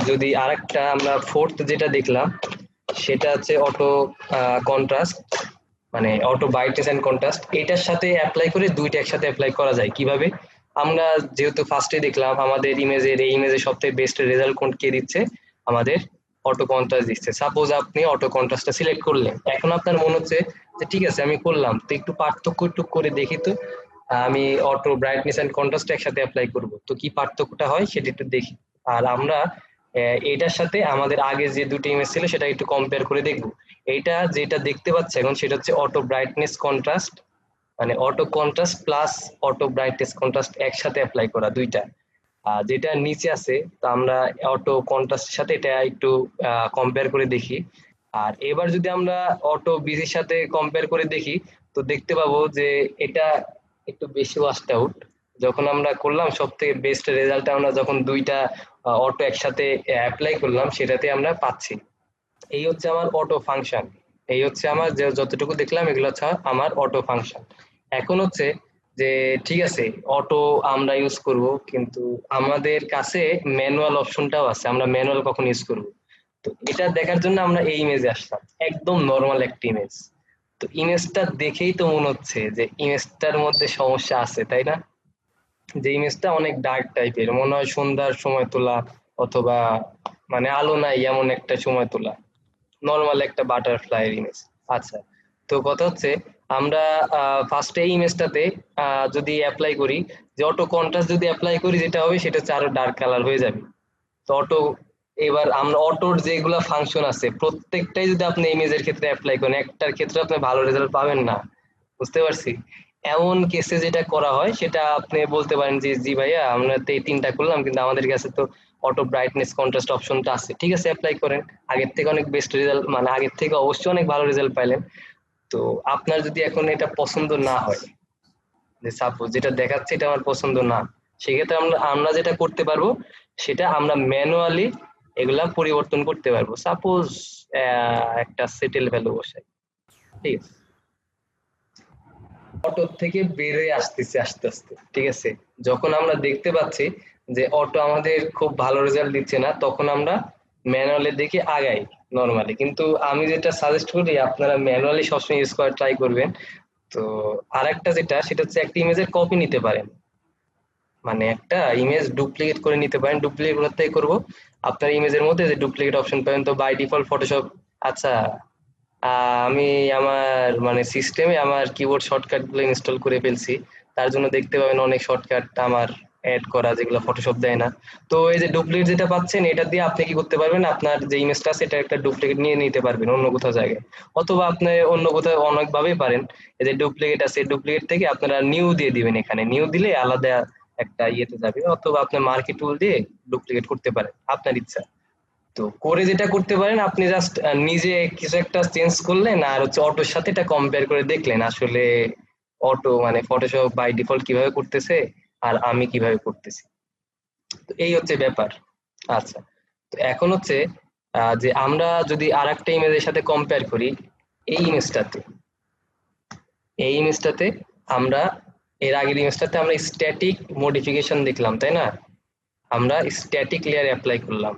যদি আরেকটা আমরা ফোর্থ যেটা দেখলাম সেটা হচ্ছে অটো কন্ট্রাস্ট, মানে অটো ব্রাইটনেস এন্ড কন্ট্রাস্ট, এটার সাথে অ্যাপ্লাই করে দুইটা একসাথে অ্যাপ্লাই করা যায় কিভাবে। আমরা যেহেতু ফার্স্টে দেখলাম আমাদের ইমেজের, এই ইমেজের সবথেকে বেস্ট রেজাল্ট কোন কে দিচ্ছে, আমাদের অটো কন্ট্রাস্ট দিচ্ছে। সাপোজ আপনি অটো কন্ট্রাস্টটা সিলেক্ট করলেন, এখন আপনার মনে হচ্ছে যে ঠিক আছে আমি করলাম, তো একটু পার্থক্য একটু করে দেখি তো, আমি অটো ব্রাইটনেস এন্ড কন্ট্রাস্ট একসাথে অ্যাপ্লাই করব, তো কি পার্থক্যটা হয় সেটা একটু দেখি। আর আমরা এটার সাথে আমাদের আগে যে দুটো ইমেজ ছিল সেটা একটু কম্পেয়ার করে দেখবো। এইটা যেটা দেখতে পাচ্ছে এখন সেটা হচ্ছে অটো ব্রাইটনেস কন্ট্রাস্ট, মানে auto contrast plus auto brightness contrast একসাথে অ্যাপ্লাই করা দুইটা। আর যেটা নিচে আছে তা আমরা অটো কন্ট্রাস্টের সাথে এটা একটু কম্পেয়ার করে দেখি। আর এবার যদি আমরা অটো বিসির সাথে কম্পেয়ার করে দেখি তো দেখতে পাবো যে এটা একটু বেশি ওয়াস্ট আউট। যখন আমরা করলাম সব থেকে বেস্ট রেজাল্ট আমরা যখন দুইটা অটো একসাথে অ্যাপ্লাই করলাম সেটাতে আমরা পাচ্ছি। এই হচ্ছে আমার অটো ফাংশন। এই হচ্ছে আমার যে যতটুকু দেখলাম এগুলো হচ্ছে আমার অটো ফাংশন। এখন হচ্ছে যে ঠিক আছে অটো আমরা ইউজ করব, কিন্তু আমাদের কাছে ম্যানুয়াল অপশনটাও আছে, আমরা ম্যানুয়াল কখন ইউজ করব। তো এটা দেখার জন্য আমরা এই ইমেজে আসলাম, একদম নর্মাল একটা ইমেজ। তো ইমেজটা দেখেই তো মনে হচ্ছে যে ইমেজটার মধ্যে সমস্যা আছে, তাই না? যে ইমেজটা অনেক ডার্ক টাইপের, মনে হয় সন্ধ্যার সময় তোলা, অথবা মানে আলো নাই এমন একটা সময় তোলা, নর্মাল একটা বাটারফ্লাই ইমেজ। আচ্ছা, তো কথা হচ্ছে আমরা ফার্স্টে এই ইমেজটাতে যদি অ্যাপ্লাই করি, যে অটো কন্ট্রাস্ট যদি অ্যাপ্লাই করি যেটা হবে সেটা হচ্ছে আরো ডার্ক কালার হয়ে যাবে। তো অটো, এবার আমরা অটোর যেগুলা ফাংশন আছে প্রত্যেকটাই যদি আপনি ইমেজের ক্ষেত্রে অ্যাপ্লাই করেন, একটার ক্ষেত্রে আপনি ভালো রেজাল্ট পাবেন না। বুঝতে পারছি? এমন কেসে যেটা করা হয় সেটা আপনি বলতে পারেন যে জি ভাইয়া আমরা তো এই তিনটা করলাম, কিন্তু আমাদের কাছে তো অটো ব্রাইটনেস কন্ট্রাস্ট অপশনটা আছে, ঠিক আছে অ্যাপ্লাই করেন, আগের থেকে অনেক বেস্ট রেজাল্ট, মানে আগের থেকে অবশ্যই অনেক ভালো রেজাল্ট পাইলেন। তো আপনার যদি এখন এটা পছন্দ না হয়, যে সাপোজ যেটা দেখাচ্ছে এটা আমার পছন্দ না, সেক্ষেত্রে আমরা আমরা যেটা করতে পারবো সেটা আমরা ম্যানুয়ালি এগুলা পরিবর্তন করতে পারবো। সাপোজ একটা সেটেল ভ্যালু বসাই, ঠিক আছে, অটো থেকে বের হয়ে আসতেছে আস্তে আস্তে, ঠিক আছে। যখন আমরা দেখতে পাচ্ছি যে অটো আমাদের খুব ভালো রেজাল্ট দিচ্ছে না, তখন আমরা ম্যানুয়ালের দিকে আগাই নরমালি। কিন্তু আমি যেটা সাজেস্ট করি আপনারা ম্যানুয়ালি সবসময় ইউজ করার ট্রাই করবেন। তো আরেকটা যেটা, সেটা হচ্ছে একটা ইমেজের কপি নিতে পারেন, মানে একটা ইমেজ ডুপ্লিকেট করে নিতে পারেন। ডুপ্লিকেট কোথায় করব, আপনার ইমেজের মধ্যে যে ডুপ্লিকেট অপশন পাবেন তো বাই ডিফল্ট ফটোশপ। আচ্ছা, আমি আমার মানে সিস্টেমে আমার কিবোর্ড শর্টকাট গুলো ইনস্টল করে ফেলছি, তার জন্য দেখতে পাবেন অনেক শর্টকাট আমার অ্যাড করা যেগুলো ফটোশপ দেয় না। তো এই যে ডুপ্লিকেট যেটা পাচ্ছেন এটা দিয়ে আপনি কি করতে পারবেন, আপনার যে ইমেজটা আছে এটা একটা ডুপ্লিকেট নিয়ে নিতে পারবেন অন্য কোথাও জায়গায়, অথবা আপনি অন্য কোথাও অনেকভাবেই পারেন। এই যে ডুপ্লিকেট আছে, ডুপ্লিকেট থেকে আপনারা নিউ দিয়ে দিবেন, এখানে নিউ দিলে আলাদা একটা ইয়েতে যাবে, অথবা আপনি মার্কেট টুল দিয়ে ডুপ্লিকেট করতে পারেন, আপনার ইচ্ছা। তো করে যেটা করতে পারেন, আপনি জাস্ট নিজে কিছু একটা চেঞ্জ করলেন আর হচ্ছে অটোর সাথে এটা কম্পেয়ার করে দেখলেন আসলে অটো মানে ফটোশপ বাই ডিফল্ট কিভাবে করতেছে আর আমি কিভাবে করতেছি। তো এই হচ্ছে ব্যাপার। আচ্ছা, তো এখন হচ্ছে যে আমরা যদি আর একটা ইমেজের সাথে কম্পেয়ার করি, এই ইমেজটাতে এই ইমেজটাতে আমরা এর আগের ইমেজটাতে আমরা স্ট্যাটিক মডিফিকেশন দেখলাম, তাই না? আমরা স্ট্যাটিক লেয়ার অ্যাপ্লাই করলাম।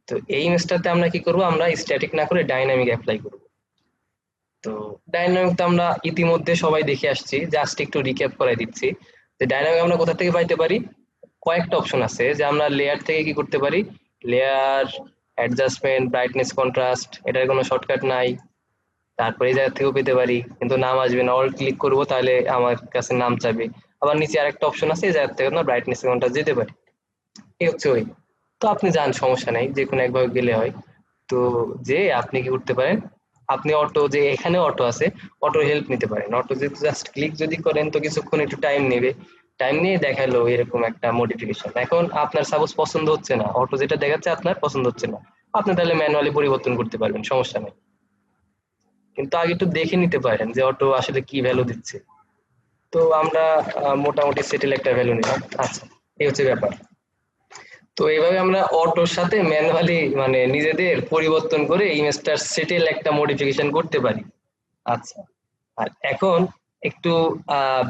তো এই ইমেজটাতে আমরা কি করব, আমরা স্ট্যাটিক না করে ডাইনামিক অ্যাপ্লাই করব। তো ডাইনামিক তো আমরা ইতিমধ্যে সবাই দেখে আসছি, জাস্ট একটু রিক্যাপ করাই দিচ্ছি যে ডাইনামিক আমরা কোথা থেকে পাইতে পারি। কয়েকটা অপশন আছে যে আমরা লেয়ার থেকে কি করতে পারি, লেয়ার, অ্যাডজাস্টমেন্ট, ব্রাইটনেস, কন্ট্রাস্ট, এটার কোনো শর্টকাট নাই। তারপরে এই জায়গা থেকেও পেতে পারি, কিন্তু নাম আসবে না, অল ক্লিক করবো তাহলে আমার কাছে নাম চাবে। আবার নিচে আরেকটা অপশন আছে এই জায়গা থেকে আমরা ব্রাইটনেস কন্ট্রাস্ট যেতে পারি। এই হচ্ছে ওই। তো আপনি যান, সমস্যা নাই, যে কোনো একভাবে গেলে হয়। তো যে আপনি কি করতে পারেন, আপনি অটো যে এখানে অটো আছে, অটোর হেল্প নিতে পারেন। অটো যেহেতু জাস্ট ক্লিক যদি করেন তো কিছুক্ষণ একটু টাইম নেবে, টাইম নিয়ে দেখালো এরকম একটা মডিফিকেশন। এখন আপনার সাপোজ পছন্দ হচ্ছে না, অটো যেটা দেখাচ্ছে আপনার পছন্দ হচ্ছে না, আপনি তাহলে ম্যানুয়ালি পরিবর্তন করতে পারবেন, সমস্যা নেই। কিন্তু আগে একটু দেখে নিতে পারেন যে অটো আসলে কি ভ্যালু দিচ্ছে। তো আমরা মোটামুটি সেটেল একটা ভ্যালু নিলাম। আচ্ছা, এই হচ্ছে ব্যাপার। তো এইভাবে আমরা অটোর সাথে ম্যানুয়ালি মানে নিজেদের পরিবর্তন করে ইমেজটার সেটেল একটা মডিফিকেশন করতে পারি। আচ্ছা, আর এখন একটু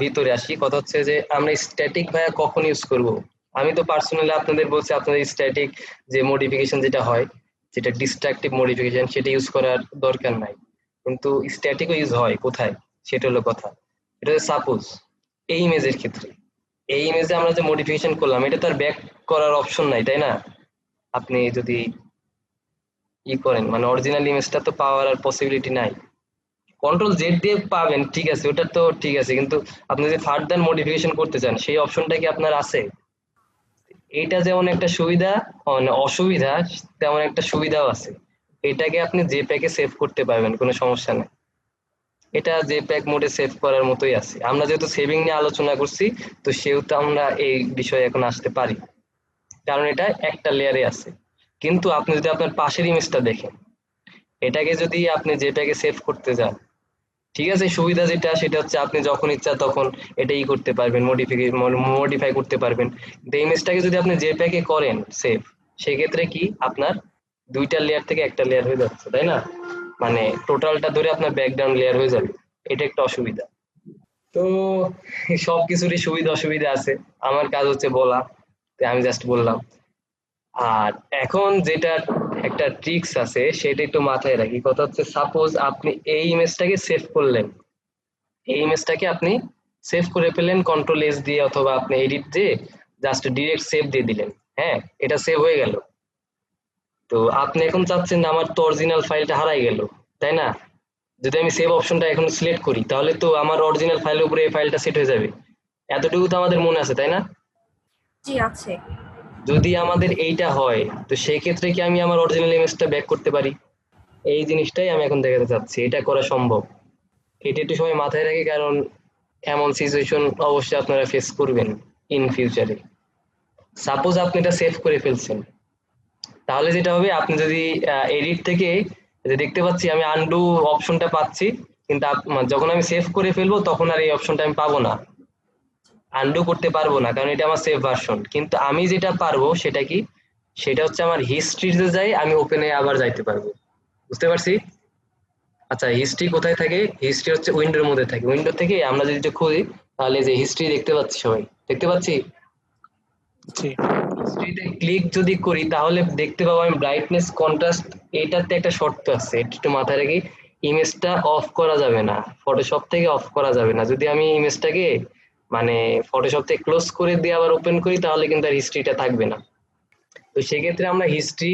ভিতরে আসি। কথা হচ্ছে যে আমরা স্ট্যাটিক ভাইয়া কখন ইউজ করব। আমি তো পার্সোনালি আপনাদের বলছি, আপনাদের স্ট্যাটিক যে মডিফিকেশন যেটা হয়, যেটা ডিস্ট্রাকটিভ মডিফিকেশন, সেটা ইউজ করার দরকার নাই। কিন্তু স্ট্যাটিকও ইউজ হয় কোথায়, সেটা হলো কথা। এটা সাপোজ এই ইমেজের ক্ষেত্রে, এই ইমেজে আমরা যে মডিফিকেশন করলাম এটা তো আর ব্যাক করার অপশন নাই, তাই না? আপনি যদি করেন মানে অরিজিনাল ইমেজটা তো পাওয়ার আর পসিবিলিটি নাই। কন্ট্রোল জেড দিয়ে পাবেন, ঠিক আছে, ওটা তো ঠিক আছে, কিন্তু আপনি যদি ফার্দার মডিফিকেশন করতে চান সেই অপশনটা কি আপনার আছে? এইটা যেমন একটা সুবিধা, মানে অসুবিধা, তেমন একটা সুবিধাও আছে। এটাকে আপনি জেপ্যাকে সেভ করতে পারবেন, কোনো সমস্যা নেই। এটা জেপ্যাক মোডে সেভ করার মতোই আছে। আমরা যেহেতু সেভিং নিয়ে আলোচনা করছি, তো সেহেতু আমরা এই বিষয়ে এখন আসতে পারি, কারণ এটা একটা লেয়ারে আছে। কিন্তু আপনি যদি আপনার পাশের ইমেজটা দেখেন, এটাকে যদি আপনি জেপ্যাকে সেভ করতে যান, ঠিক আছে, সুবিধা যেটা সেটা হচ্ছে আপনি যখন ইচ্ছা তখন এটাই করতে পারবেন, মডিফাই করতে পারবেন। কিন্তু ইমেজটাকে যদি আপনি জেপ্যাকে করেন সেভ, সেক্ষেত্রে কি আপনার দুইটা লেয়ার থেকে একটা লেয়ার হয়ে যাচ্ছে, তাই না? মানে টোটালটা ধরে আপনার ব্যাকগ্রাউন্ড লেয়ার হয়ে যাবে। এটা একটা অসুবিধা। তো সবকিছুরই সুবিধা অসুবিধা আছে, আমার কাজ হচ্ছে বলা, তাই আমি জাস্ট বললাম। আর এখন যেটা একটা ট্রিক্স আছে সেটা একটু মাথায় রাখি। কথা হচ্ছে সাপোজ আপনি এই ইমেজটাকে সেভ করলেন, এই ইমেজটাকে আপনি সেভ করে ফেললেন কন্ট্রোল এস দিয়ে, অথবা আপনি এডিট দিয়ে জাস্ট ডিরেক্ট সেভ দিয়ে দিলেন। হ্যাঁ, এটা সেভ হয়ে গেল। তো আপনি এখন চাচ্ছেন না আমার তো অরিজিনাল ফাইলটা হারাই গেল, তাই না? যদি আমি সেভ অপশনটা এখন সিলেক্ট করি তাহলে তো আমার অরিজিনাল ফাইলের উপরে এই ফাইলটা সেট হয়ে যাবে। এতটুকু তো আমাদের মনে আছে, তাই না? জি আছে। যদি আমাদের এইটা হয়, তো সেই ক্ষেত্রে কি আমি আমার অরিজিনাল ইমেজটা ব্যাক করতে পারি? এই জিনিসটাই আমি এখন দেখাতে চাচ্ছি, এটা করা সম্ভব। এটা একটু সবাই মাথায় রাখি, কারণ এমন সিচুয়েশন অবশ্যই আপনারা ফেস করবেন ইন ফিউচারে। সাপোজ আপনি এটা সেভ করে ফেলছেন, তাহলে যেটা হবে, আপনি যদি এডিট থেকে যে দেখতে পাচ্ছি আমি আনডু অপশনটা পাচ্ছি, কিন্তু যখন আমি সেভ করে ফেলবো তখন আর এই অপশনটা আমি পাবো না, আনডু করতে পারবো না, কারণ এটা আমার সেভ ভার্সন। কিন্তু আমি যেটা পারবো সেটা কি, সেটা হচ্ছে আমার হিস্ট্রিতে যাই আমি ওপেনে আবার যাইতে পারবো। বুঝতে পারছি? আচ্ছা, হিস্ট্রি কোথায় থাকে? হিস্ট্রি হচ্ছে উইন্ডোর মধ্যে থাকে। উইন্ডো থেকে আমরা যদি এটা খুলি তাহলে যে হিস্ট্রি দেখতে পাচ্ছি, সবাই দেখতে পাচ্ছি। জি। হিস্ট্রিতে ক্লিক যদি করি তাহলে দেখতে পাবো আমি ব্রাইটনেস কন্ট্রাস্ট, এটাতে একটা শর্ত আছে, এটা একটু মাথায় রাখি। ইমেজটা অফ করা যাবে না, ফটোশপ থেকে অফ করা যাবে না। যদি আমি ইমেজটাকে মানে ফটোশপ থেকে ক্লোজ করে দিয়ে আবার ওপেন করি তাহলে কিন্তু আর হিস্ট্রিটা থাকবে না। তো সেক্ষেত্রে আমরা হিস্ট্রি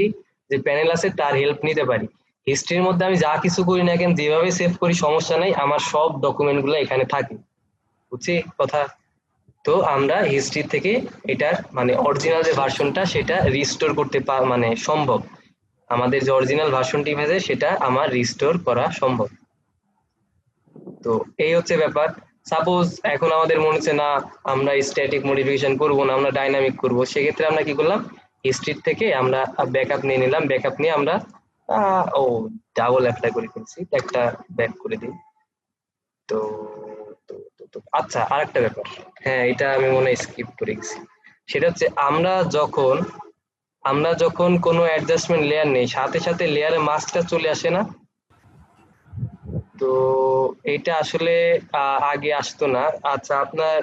যে প্যানেল আছে তার হেল্প নিতে পারি। হিস্ট্রির মধ্যে আমি যা কিছু করি না কেন, যেভাবে সেভ করি সমস্যা নাই, আমার সব ডকুমেন্ট গুলো এখানে থাকে। বুঝছি কথা? তো আমরা হিস্ট্রি থেকে এটার মানে অরিজিনাল যে ভার্সনটা সেটা রিস্টোর করতে মানে সম্ভব। আমাদের যে অরিজিনাল ভার্সনটি ইমেজে সেটা আমার রিস্টোর করা সম্ভব। তো এই হচ্ছে ব্যাপার। সাপোজ এখন আমাদের মনে হচ্ছে না আমরা স্ট্যাটিক মডিফিকেশন করব না, আমরা ডাইনামিক করব, সেক্ষেত্রে আমরা কি করলাম, হিস্ট্রি থেকে আমরা ব্যাকআপ নিয়ে নিলাম, ব্যাকআপ নিয়ে আমরা ও ডাবল অ্যাপ্লাই করে ফেলছি, একটা ব্যাক করে দিই। তো আচ্ছা, আরেকটা ব্যাপার, হ্যাঁ এটা আমি মনে হয় স্কিপ করে গেছি, সেটা হচ্ছে আমরা যখন কোনো অ্যাডজাস্টমেন্ট লেয়ার নেই, সাথে সাথে লেয়ারে মাস্কটা চলে আসে না? তো এটা আসলে আগে আসতো না। আচ্ছা, আপনার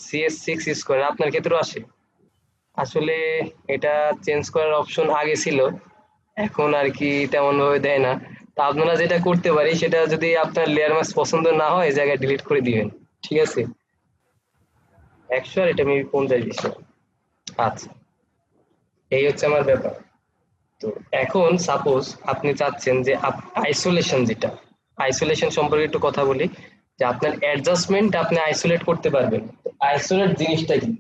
CS6 ইউজ করেন, আপনার ক্ষেত্রেও আসে? আসলে এটা চেঞ্জ করার অপশন আগে ছিল, এখন আর কি তেমন ভাবে দেয় না। তা আপনারা যেটা করতে পারি, সেটা যদি আপনার লেয়ার মাস্ক পছন্দ না হয় এই জায়গায় ডিলিট করে দিবেন, ঠিক আছে? 100 আর এটা মেবি 50 দিচ্ছে। আচ্ছা, এই হচ্ছে আমার ব্যাপার। তো এখন সাপোজ আপনি চাচ্ছেন যে আইসোলেশন, যেটা আইসোলেশন সম্পর্কে একটু কথা বলি, যে আপনার অ্যাডজাস্টমেন্ট আপনি আইসোলেট করতে পারবেন। আইসোলেট জিনিসটা কি?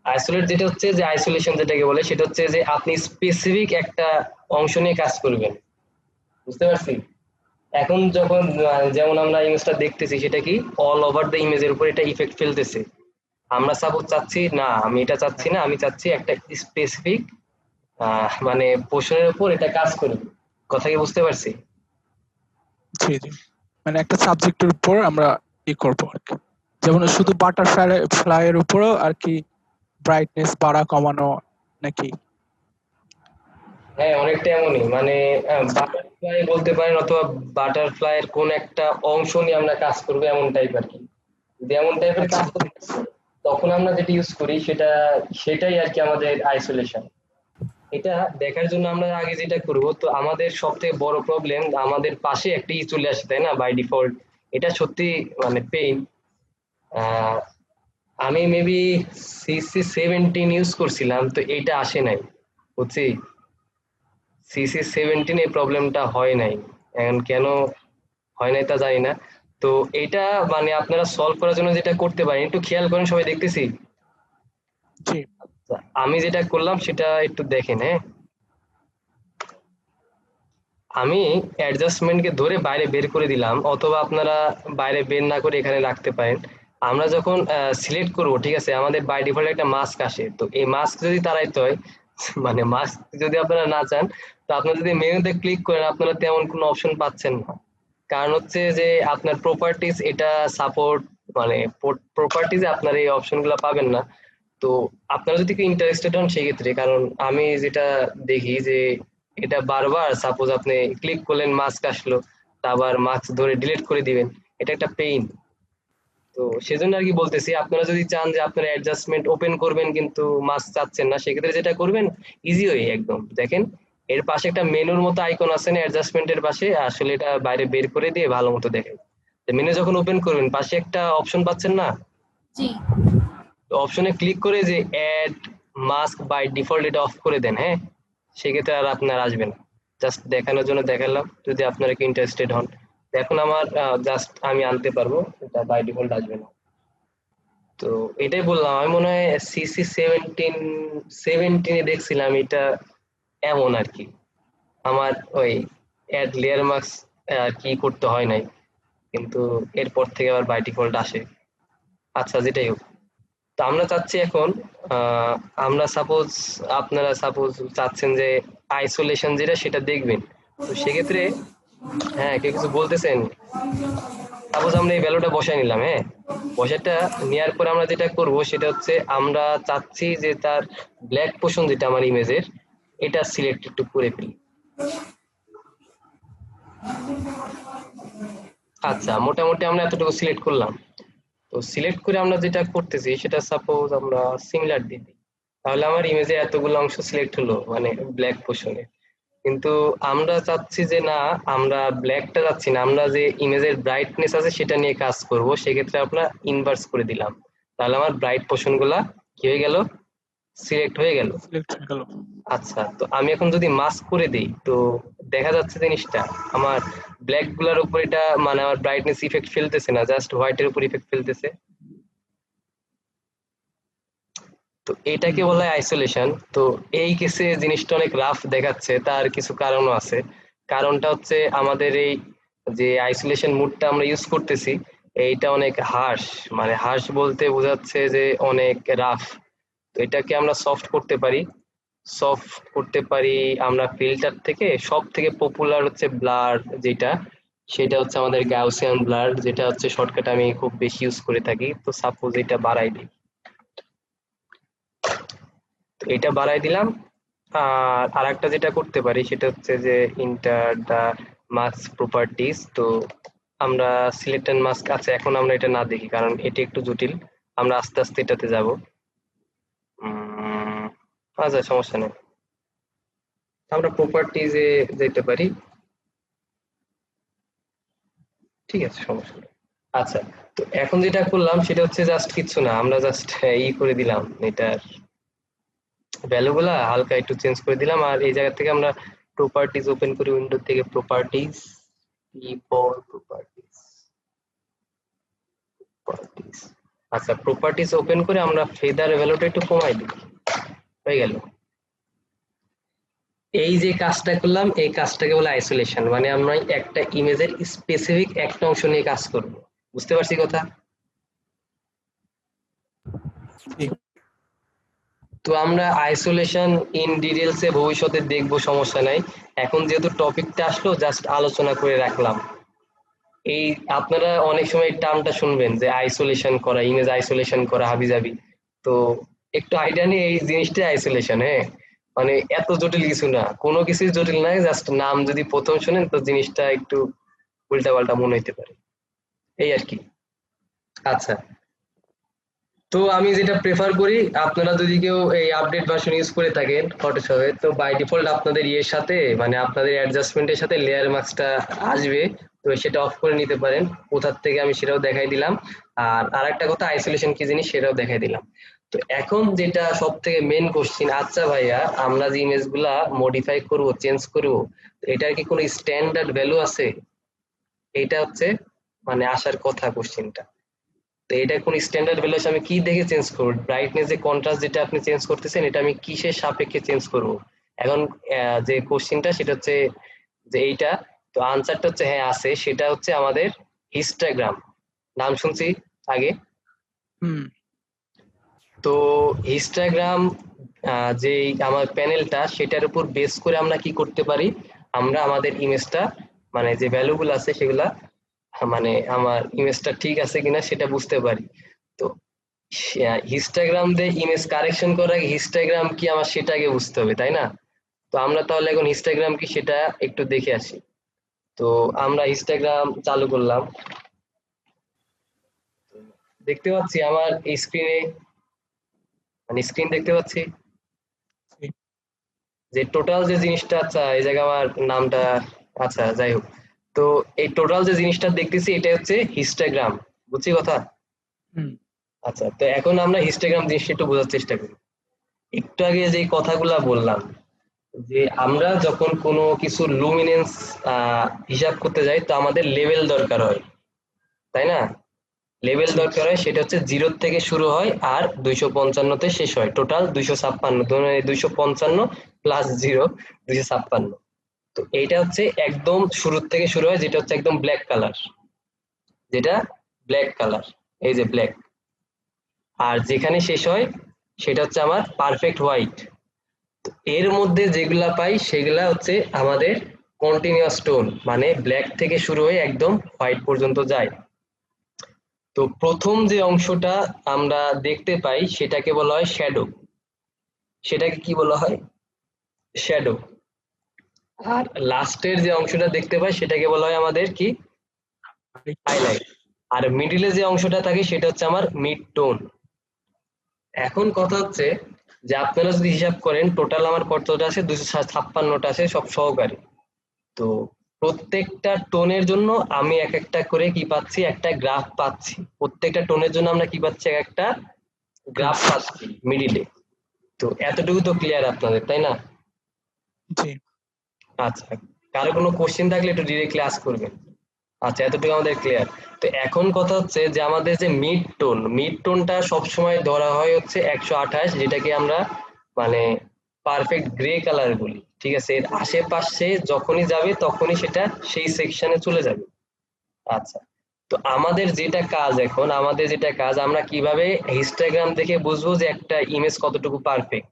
আইসোলেট যেটা হচ্ছে, যে আইসোলেশন যেটাকে বলে, সেটা হচ্ছে যে আপনি স্পেসিফিক একটা অংশ নিয়ে কাজ করবেন, বুঝতে পারছি? এখন যখন যেমন আমরা ইমেজটা দেখতেছি, সেটা কি অল ওভার দ্য ইমেজের উপর এটা ইফেক্ট ফেলতেছে। আমরা সাপোজ চাচ্ছি না, আমি এটা চাচ্ছি না, আমি চাচ্ছি একটা স্পেসিফিক মানে পোর্শনের উপর এটা কাজ করবে। কথা কি বুঝতে পারছি? জি জি, মানে একটা সাবজেক্টের উপর আমরা করবো আর কি, যেমন শুধু বাটারফ্লাই এর উপরও আর কি ব্রাইটনেস বাড়া কমানো নাকি? হ্যাঁ, অনেকটা এমনই, মানে বাটারফ্লাই বলতে পারেন, অথবা বাটারফ্লাই এর কোন একটা অংশ নিয়ে আমরা কাজ করবো, এমন টাইপ আর কি। যদি এমন টাইপের আচ্ছা কাজ করি, তখন আমরা যেটা ইউজ করি সেটাই আর কি আমাদের আইসোলেশন। এটা দেখার জন্য আমরা আগে যেটা করব, তো আমাদের সব থেকে বড় প্রবলেম, আমাদের পাশে একটা চলে আসে, তাই না, বাই ডিফল্ট। এটা সত্যি মানে পেইন। আমি মেবি CC17 ইউজ করছিলাম, তো এইটা আসে নাই, বুঝছি? CC17 এই প্রবলেমটা হয় নাই, এখন কেন হয় নাই তা জানি না। তো এটা মানে আপনারা সলভ করার জন্য যেটা করতে পারেন, একটু খেয়াল করেন, সবাই দেখতেছি। জি আমি যেটা করলাম সেটা একটু দেখেন, হ্যাঁ। আমি অ্যাডজাস্টমেন্টকে ধরে বাইরে বের করে দিলাম, অথবা আপনারা বাইরে বের না করে এখানে রাখতে পারেন। আমরা যখন সিলেক্ট করব, ঠিক আছে, আমাদের বাই ডিফল্ট একটা মাস্ক আসে, তো এই মাস্ক যদি তাড়াইতে হয়, মানে মাস্ক যদি আপনারা না চান, তো আপনারা যদি মেনুতে ক্লিক করেন, আপনারা তেমন কোনো অপশন পাচ্ছেন না। কারণ হচ্ছে যে আপনার প্রপার্টিজ এটা সাপোর্ট, মানে প্রপার্টিজে আপনার এই অপশনগুলো পাবেন না। তো আপনারা যদি একটু ইন্টারেস্টেড হন সেক্ষেত্রে, কারণ আমি যেটা দেখি যে এটা বারবার, সাপোজ আপনি ক্লিক করলেন, মাস্ক আসলো, তা আবার মাস্ক ধরে ডিলিট করে দিবেন, এটা একটা পেইন। তো সেজন্য আর কি বলতেছি, আপনারা যদি চান যে আপনারা অ্যাডজাস্টমেন্ট ওপেন করবেন কিন্তু মাস্ক চাচ্ছেন না, সেক্ষেত্রে যেটা করবেন, ইজি ওয়ে একদম, দেখেন এর পাশে একটা মেনুর মতো আইকন আছে না অ্যাডজাস্টমেন্টের পাশে, আসলে এটা বাইরে বের করে দিয়ে ভালো মতো দেখেন। মেনু যখন ওপেন করবেন, পাশে একটা অপশন পাচ্ছেন না, জি। অপশনে ক্লিক করে যে অ্যাড মাস্ক বাই ডিফল্ট, এটা অফ করে দেন, হ্যাঁ। সেক্ষেত্রে আর আপনার আসবে না, জাস্ট দেখানোর জন্য দেখালাম, যদি আপনারা কি ইন্টারেস্টেড হন। এখন আমার জাস্ট আমি আনতে পারবো, এটা বাই ডিফল্ট আসবে না। তো এটাই বললাম, আমি মনে হয় CC17 দেখছিলাম এটা এমন আর কি, আমার ওই অ্যাড লেয়ার মাস্ক কি করতে হয় নাই, কিন্তু এরপর থেকে আবার বাই ডিফল্ট আসে। আচ্ছা, যেটাই হোক, তো আমরা চাচ্ছি এখন আহ, আমরা সাপোজ, আপনারা সাপোজ চাচ্ছেন যে আইসোলেশন যেটা সেটা দেখবেন, তো সেক্ষেত্রে, হ্যাঁ কেউ কিছু বলতেছেন? সাপোজ আমরা এই ভ্যালুটা বসাই নিলাম, হ্যাঁ, বসাটা নেওয়ার পর আমরা যেটা করব সেটা হচ্ছে, আমরা চাচ্ছি যে তার ব্ল্যাক পোর্শন যেটা আমার ইমেজের, এটা সিলেক্ট একটু করে ফেলি। আচ্ছা, মোটামুটি আমরা এতটুকু সিলেক্ট করলাম। তো সিলেক্ট করে আমরা যেটা করতেছি, সেটা সাপোজ আমরা সিমিলার দিয়ে দিই, তাহলে আমার ইমেজে এতগুলো অংশ সিলেক্ট হলো, মানে ব্ল্যাক পোর্শনে। কিন্তু আমরা চাচ্ছি যে না, আমরা ব্ল্যাকটা চাচ্ছি না, আমরা যে ইমেজের ব্রাইটনেস আছে সেটা নিয়ে কাজ করব, সেক্ষেত্রে আমরা ইনভার্স করে দিলাম, তাহলে আমার ব্রাইট পোর্শন গুলা কি হয়ে গেল, সিলেক্ট হয়ে গেল। সিলেক্ট হয়ে গেল। আচ্ছা, তো আমি এখন যদি মাস্ক করে দিই, তো দেখা যাচ্ছে জিনিসটা, আমার ব্ল্যাক গুলার উপর এটা মানে আমার ব্রাইটনেস ইফেক্ট ফেলতেছে না, জাস্ট হোয়াইটের উপর ইফেক্ট ফেলতেছে। তো এটাকে হুম, বলা হয় আইসোলেশন। তো এই কেসে জিনিসটা অনেক রাফ দেখাচ্ছে, তার কিছু কারণও আছে। কারণটা হচ্ছে, আমাদের এই যে আইসোলেশন মুডটা আমরা ইউজ করতেছি, এইটা অনেক হার্শ, মানে হার্শ বলতে বোঝাচ্ছে যে অনেক রাফ। তো এটাকে আমরা সফট করতে পারি, সফট করতে পারি আমরা ফিল্টার থেকে। সব থেকে পপুলার হচ্ছে ব্লার, যেটা সেটা হচ্ছে আমাদের গাউসিয়ান ব্লার, যেটা হচ্ছে শর্টকাট আমি খুব বেশি ইউজ করে থাকি। তো সাপোজ এটা বাড়াই দিই, তো এটা বাড়াই দিলাম। আর আরেকটা যেটা করতে পারি সেটা হচ্ছে যে ইন্টার দা মাস্ক প্রপার্টিজ। তো আমরা সিলেক্ট এন্ড মাস্ক আছে, এখন আমরা এটা না দেখি কারণ এটা একটু জটিল, আমরা আস্তে আস্তে এটাতে যাব। আচ্ছা সমস্যা নেই, আমরা প্রপার্টিজে যেতে পারি, ঠিক আছে সমস্যা নেই। আচ্ছা, তো এখন যেটা করলাম সেটা হচ্ছে জাস্ট কিছু না, আমরা জাস্ট করে দিলাম এটার ভ্যালু গুলা হালকা একটু চেঞ্জ করে দিলাম। আর এই জায়গা থেকে আমরা প্রপার্টিজ ওপেন করি, উইন্ডো থেকে প্রপার্টিজ, প্রপার্টিজ। আচ্ছা, প্রপার্টিজ ওপেন করে আমরা ফেদার ভ্যালুটা একটু কমাই দিই, হয়ে গেল। এই যে কাজটা করলাম এই কাজটাকে বলে আইসোলেশন, মানে আমরা একটা ইমেজের স্পেসিফিক একটা অংশ নিয়ে কাজ করব। বুঝতে পারছি কথা? জি। তো আমরা আইসোলেশন ইন ডিটেলস এ ভবিষ্যতে দেখবো, সমস্যা নাই। এখন যেহেতু টপিকটা আসলো জাস্ট আলোচনা করে রাখলাম। এই আপনারা অনেক সময় এই টার্মটা শুনবেন যে আইসোলেশন করা, ইমেজ আইসোলেশন করা হাবিজাবি। তো একটু আইডিয়া নিয়ে এই জিনিসটা আইসোলেশন, হ্যাঁ মানে এত জটিল কিছু না, কোনো কিছুই জটিল নাই, জাস্ট নাম যদি প্রথম শুনেন তো জিনিসটা একটু উল্টা পাল্টা মনে হইতে পারে, এই আর কি। আচ্ছা, তো আমি যেটা প্রেফার করি, আপনারা যদি কেউ এই আপডেট ভার্সন ইউজ করে থাকেন ফটোশপে, তো বাই ডিফল্ট আপনাদের ইয়ের সাথে মানে আপনাদের অ্যাডজাস্টমেন্টের সাথে লেয়ার মার্কসটা আসবে, তো সেটা অফ করে নিতে পারেন। কোথার থেকে আমি সেটাও দেখাই দিলাম। আর আরেকটা কথা, আইসোলেশন কি জিনিস সেটাও দেখাই দিলাম। তো এখন যেটা সব থেকে মেন কোশ্চিন, আচ্ছা ভাইয়া আমরা যে ইমেজ গুলা মডিফাই করব, চেঞ্জ করব, এটার কি কোনো স্ট্যান্ডার্ড ভ্যালু আছে? এটা হচ্ছে মানে আসার কথা কোশ্চিনটা। তো এটা কোন স্ট্যান্ডার্ড ভ্যালু আমি কি দেখে চেঞ্জ করব? ব্রাইটনেস যে কন্ট্রাস্ট যেটা আপনি চেঞ্জ করতেছেন এটা আমি কিসের সাপেক্ষে চেঞ্জ করব? এখন যে কোশ্চেনটা সেটা হচ্ছে যে এইটা, তো আনসারটা হচ্ছে হ্যাঁ আছে, সেটা হচ্ছে আমাদের হিস্টোগ্রাম। নাম শুনছি আগে। হুম। তো হিস্টোগ্রাম যে আমার প্যানেলটা সেটার উপর বেস করে আমরা কি করতে পারি, আমরা আমাদের ইমেজটা মানে যে ভ্যালুগুলো আছে সেগুলা মানে আমার ইমেজটা ঠিক আছে কিনা সেটা বুঝতে পারি। তো হিস্টোগ্রাম দিয়ে ইমেজ কারেকশন করার আগে হিস্টোগ্রাম কি আমার সেটা আগে বুঝতে হবে, তাই না? তো আমরা তাহলে এখন হিস্টোগ্রাম কি সেটা একটু দেখে আসি। তো আমরা হিস্টোগ্রাম চালু করলাম, দেখতে পাচ্ছি আমার স্ক্রিনে মানে স্ক্রিন দেখতে পাচ্ছি জি। যে টোটাল যে জিনিসটা, আচ্ছা এই জায়গায় আমার নামটা, আচ্ছা যাই হোক, তো এই টোটাল যে জিনিসটা দেখতেছি এটা হচ্ছে হিস্টোগ্রাম, বুঝছি কথা? হুম। আচ্ছা, তো এখন আমরা হিস্টোগ্রাম জিনিসটা একটু বোঝার চেষ্টা করি। একটু আগে যে কথাগুলা বললাম যে আমরা যখন কোনো কিছু লুমিনেন্স হিসাব করতে যাই তো আমাদের লেভেল দরকার হয়, তাই না? লেভেল জি। দরকার হয়, সেটা হচ্ছে 0 থেকে শুরু হয় আর 255 তে শেষ হয়, টোটাল 256, 255 প্লাস 0 256। তো এইটা হচ্ছে একদম শুরুর থেকে শুরু হয়, যেটা হচ্ছে একদম ব্ল্যাক কালার, যেটা ব্ল্যাক কালার, এই যে ব্ল্যাক। আর যেখানে শেষ হয় সেটা হচ্ছে আমার পারফেক্ট হোয়াইট। এর মধ্যে যেগুলা পাই সেগুলা হচ্ছে আমাদের কন্টিনিউয়াস টোন, মানে ব্ল্যাক থেকে শুরু হয়ে একদম হোয়াইট পর্যন্ত যায়। তো প্রথম যে অংশটা আমরা দেখতে পাই সেটাকে বলা হয় শ্যাডো, সেটাকে কি বলা হয়? শ্যাডো। আর লাস্টের যে অংশটা দেখতে পাই সেটাকে বলা হয় আমাদের কি? হাইলাইট। আর মিডিলে যে অংশটা থাকে সেটা হচ্ছে আমার মিড টোন। এখন কথা হচ্ছে যে আপনারা যদি হিসাব করেন টোটাল আমার কতটা আছে, 256টা আছে সব সহকারী। তো প্রত্যেকটা টোনের জন্য আমি এক একটা করে কি পাচ্ছি, একটা গ্রাফ পাচ্ছি। প্রত্যেকটা টোনের জন্য আমরা কি পাচ্ছি, এক একটা গ্রাফ পাচ্ছি মিডিলে। তো এতটুকু তো ক্লিয়ার আপনাদের, তাই না? জি। আচ্ছা, কারো কোনো কোশ্চেন থাকলে একটু ডিরেক্টলি আস্ক করবেন। আচ্ছা, এতটুকু আমাদের ক্লিয়ার। তো এখন কথা হচ্ছে যে আমাদের যে মিড টোনটা সবসময় ধরা হয় হচ্ছে 128, যেটাকে আমরা মানে পারফেক্ট গ্রে কালার বলি, ঠিক আছে? এর আশেপাশে যখনই যাবে তখনই সেটা সেই সেকশনে চলে যাবে। আচ্ছা, তো আমাদের যেটা কাজ, এখন আমাদের যেটা কাজ, আমরা কিভাবে হিস্টোগ্রাম দেখে বুঝবো যে একটা ইমেজ কতটুকু পারফেক্ট?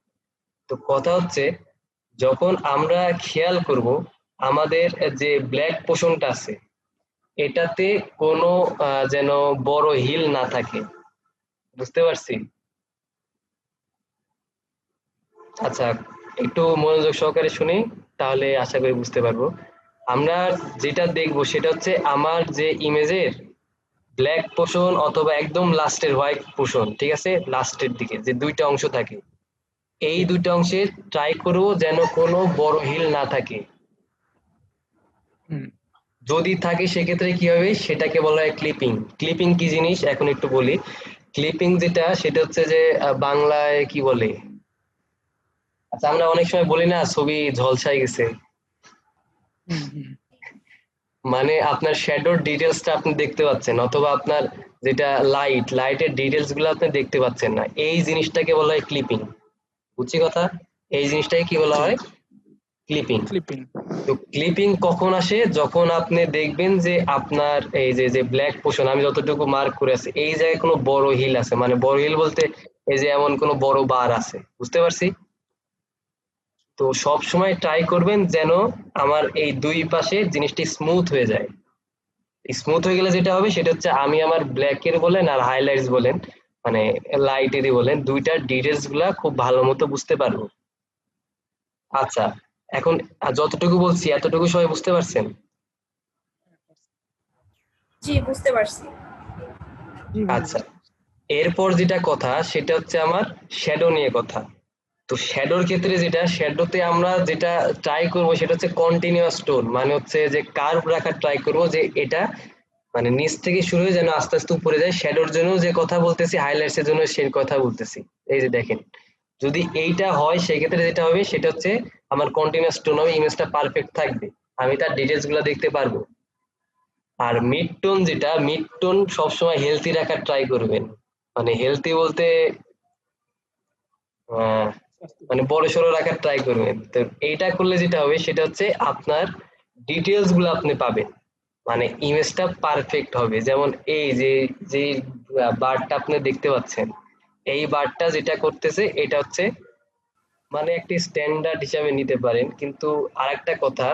তো তো কথা হচ্ছে যখন আমরা খেয়াল করব আমাদের যে ব্ল্যাক পোর্শনটা আছে এটাতে কোনো যেন বড় হিল না থাকে, বুঝতে পারছি? আচ্ছা, একটু মনোযোগ সহকারে শুনি, তাহলে আশা করি বুঝতে পারবো। আমরা যেটা দেখবো সেটা হচ্ছে আমার যে ইমেজের ব্ল্যাক পোর্শন অথবা একদম লাস্টের হোয়াইট পোর্শন, ঠিক আছে, লাস্টের দিকে যে দুইটা অংশ থাকে, এই দুইটা অংশে ট্রাই করবো যেন কোনো বড় হিল না থাকে। হুম। যদি থাকে সেক্ষেত্রে কি হবে, সেটাকে বলা হয় ক্লিপিং। ক্লিপিং কি জিনিস এখন একটু বলি। ক্লিপিং যেটা, সেটা হচ্ছে যে বাংলায় কি বলে, আচ্ছা আমরা অনেক সময় বলি না ছবি ঝলসাই গেছে, হুম। হুম। মানে আপনার শ্যাডোর ডিটেলসটা আপনি দেখতে পাচ্ছেন, অথবা আপনার যেটা লাইটের ডিটেলস গুলো আপনি দেখতে পাচ্ছেন না, এই জিনিসটাকে বলা হয় ক্লিপিং। বুঝছি কথা? এই জিনিসটাকে কি বলা জি। হয়? ক্লিপিং। ক্লিপিং। তো ক্লিপিং কখন আসে, যখন আপনি দেখবেন যে আপনার এই যে যে ব্ল্যাক পোর্শন আমি যতটুকু মার্ক করে আছি এই জায়গায় কোনো বড় হিল আছে, মানে বড় হিল বলতে এই যে এমন কোনো বড় বার আছে, বুঝতে পারছি? তো সব সময় ট্রাই করবেন যেন আমার এই দুই পাশে জিনিসটি স্মুথ হয়ে যায়। স্মুথ হয়ে গেলে যেটা হবে সেটা হচ্ছে আমি আমার ব্ল্যাকের বলেন আর হাইলাইটস বলেন, মানে লাইটেরই বলেন, দুইটার ডিটেলস গুলা খুব ভালো মতো বুঝতে পারবো। আচ্ছা, এখন যতটুকু বলছি এতটুকু সবাই বুঝতে পারছেন? জি, বুঝতে পারছি। জি ভাই। আচ্ছা, এরপর যেটা কথা সেটা হচ্ছে আমার শ্যাডো নিয়ে কথা। তো শ্যাডোর ক্ষেত্রে যেটা, শ্যাডোতে আমরা যেটা ট্রাই করব সেটা হচ্ছে কন্টিনিউয়াস টোন, মানে হচ্ছে যে কার্ভ রাখার ট্রাই করব, যে এটা মানে নিচ থেকে শুরু হয়ে যেন আস্তে আস্তে উপরে যায়। শ্যাডোর জন্য যে কথা বলতেছি, হাইলাইটস এর জন্য সেই কথা বলতেছি। এই যে দেখেন, যদি এইটা হয় সেক্ষেত্রে যেটা হবে সেটা হচ্ছে আমার কন্টিনিউয়াস টোন হবে, ইমেজটা পারফেক্ট থাকবে, আমি তার ডিটেলস গুলো দেখতে পারবো। আর মিড টোন যেটা, মিড টোন সবসময় হেলদি রাখার ট্রাই করবেন, মানে হেলদি বলতে আহ, মানে বড় সড়ো রাখার ট্রাই করবেন। তো এইটা করলে যেটা হবে সেটা হচ্ছে আপনার ডিটেলস গুলো আপনি পাবেন, মানে ইমেজটা পারফেক্ট হবে। যেমন এই যে যে বারটা আপনি দেখতে পাচ্ছেন, এই বারটা যেটা করতেছে এটা হচ্ছে মানে একটি স্ট্যান্ডার্ড হিসাবে নিতে পারেন, কিন্তু আরেকটা কথা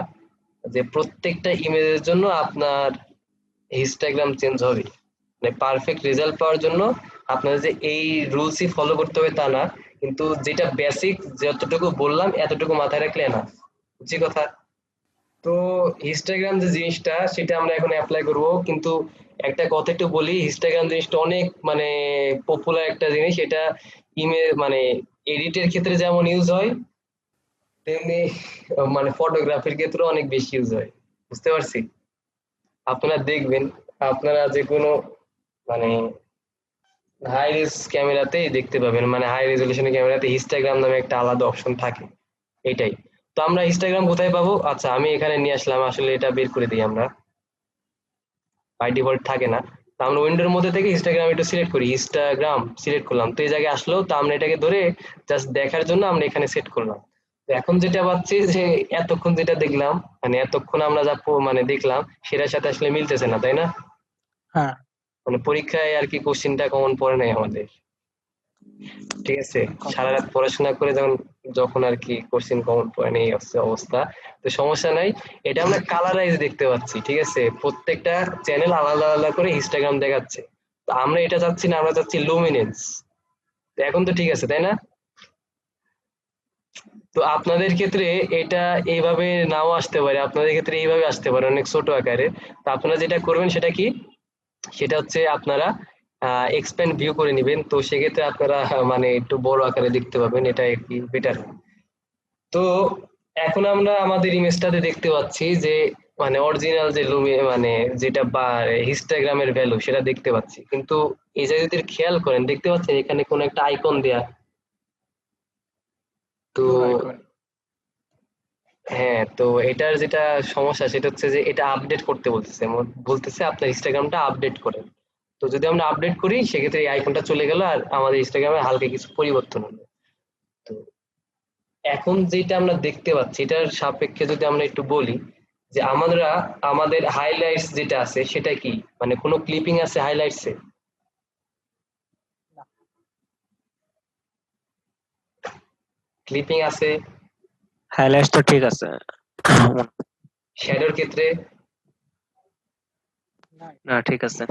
যে প্রত্যেকটা ইমেজের জন্য আপনার হিস্টোগ্রাম চেঞ্জ হবে, মানে পারফেক্ট রেজাল্ট পাওয়ার জন্য আপনার যে এই রুলসই ফলো করতে হবে তা না, কিন্তু যেটা বেসিক যতটুকু বললাম এতটুকু মাথায় রাখলে না, বুঝছি কথা? তো হিস্টোগ্রাম যে জিনিসটা সেটা আমরা এখন অ্যাপ্লাই করব, কিন্তু একটা কথা একটু বলি, হিস্টোগ্রাম জিনিসটা অনেক মানে পপুলার একটা জিনিস, এটা ইমেজ মানে এডিটের ক্ষেত্রে যেমন ইউজ হয় তেমনি মানে ফটোগ্রাফির ক্ষেত্রে অনেক বেশি ইউজ হয়, বুঝতে পারছি? আপনারা দেখবেন, আপনারা যে কোনো মানে হাই রেজ ক্যামেরাতেই দেখতে পাবেন, মানে হাই রেজলিউশন ক্যামেরাতে হিস্টাগ্রাম নামে একটা আলাদা অপশন থাকে। এটাই। তো আমরা ইনস্টাগ্রাম কোথায় পাবো? আচ্ছা আমি এখানে নিয়ে আসলাম, আসলে এটা বের করে দিই আমরা, বাই ডিফল্ট থাকে না। তো আমরা উইন্ডোর মধ্যে থেকে ইনস্টাগ্রাম একটু সিলেক্ট করি, ইনস্টাগ্রাম সিলেক্ট করলাম, তো এই জায়গায় আসলো, তো আমরা এটাকে ধরে জাস্ট দেখার জন্য আমরা এখানে সেট করলাম। তো এখন যেটা পাচ্ছি যে এতক্ষণ যেটা দেখলাম, মানে এতক্ষণ আমরা যা মানে দেখলাম সেটার সাথে আসলে মিলতেছে না, তাই না? হ্যাঁ। মানে পরীক্ষায় আর কি কোশ্চিনটা কমন পড়ে নাই আমাদের, ঠিক আছে, সারা রাত পড়াশোনা করে যখন যখন আর কি কোশ্চেন কমন পড়ে নেই অবস্থা। তো সমস্যা নাই, এটা আমরা কালারাইজ দেখতে পাচ্ছি, ঠিক আছে, প্রত্যেকটা চ্যানেল আলাদা আলাদা করে হিস্টোগ্রাম দেখাচ্ছে। তো আমরা এটা চাচ্ছি না, আমরা চাচ্ছি লুমিনেন্স। তো এখন তো ঠিক আছে তাই না? তো আপনাদের ক্ষেত্রে এটা এইভাবে নাও আসতে পারে, আপনাদের ক্ষেত্রে এইভাবে আসতে পারে অনেক ছোট আকারে। তো আপনারা যেটা করবেন সেটা কি, সেটা হচ্ছে আপনারা এক্সপ্যান্ড ভিউ করে নেবেন, তো সেক্ষেত্রে আপনারা মানে একটু বড় আকারে দেখতে পাবেন, এটা কি বেটার। তো এখন আমরা আমাদের ইমেজটাতে দেখতে পাচ্ছি যে মানে অরিজিনাল যে মানে যেটা বা হিস্টোগ্রামের ভ্যালু সেটা দেখতে পাচ্ছি, কিন্তু এই জায়গায় যদি খেয়াল করেন দেখতে পাচ্ছেন এখানে কোন একটা আইকন দেয়া। তো ব্লু আইকন। হ্যাঁ, তো এটার যেটা সমস্যা সেটা হচ্ছে যে এটা আপডেট করতে বলতেছে, বলতেছে আপনার ইনস্টাগ্রামটা আপডেট করেন। তো যদি আমরা আপডেট করি সেক্ষেত্রে এই আইকনটা চলে গেল আর আমাদের ইনস্টাগ্রামে হালকা কিছু পরিবর্তন হলো। তো এখন যেটা আমরা দেখতে পাচ্ছি এটার সাপেক্ষে যদি আমরা একটু বলি যে আমরা আমাদের হাইলাইটস যেটা আছে সেটা কি, মানে কোনো ক্লিপিং আছে হাইলাইটসে? ক্লিপিং আছে, হাইলাইটস তো ঠিক আছে। শ্যাডোর ক্ষেত্রে না ঠিক আছে।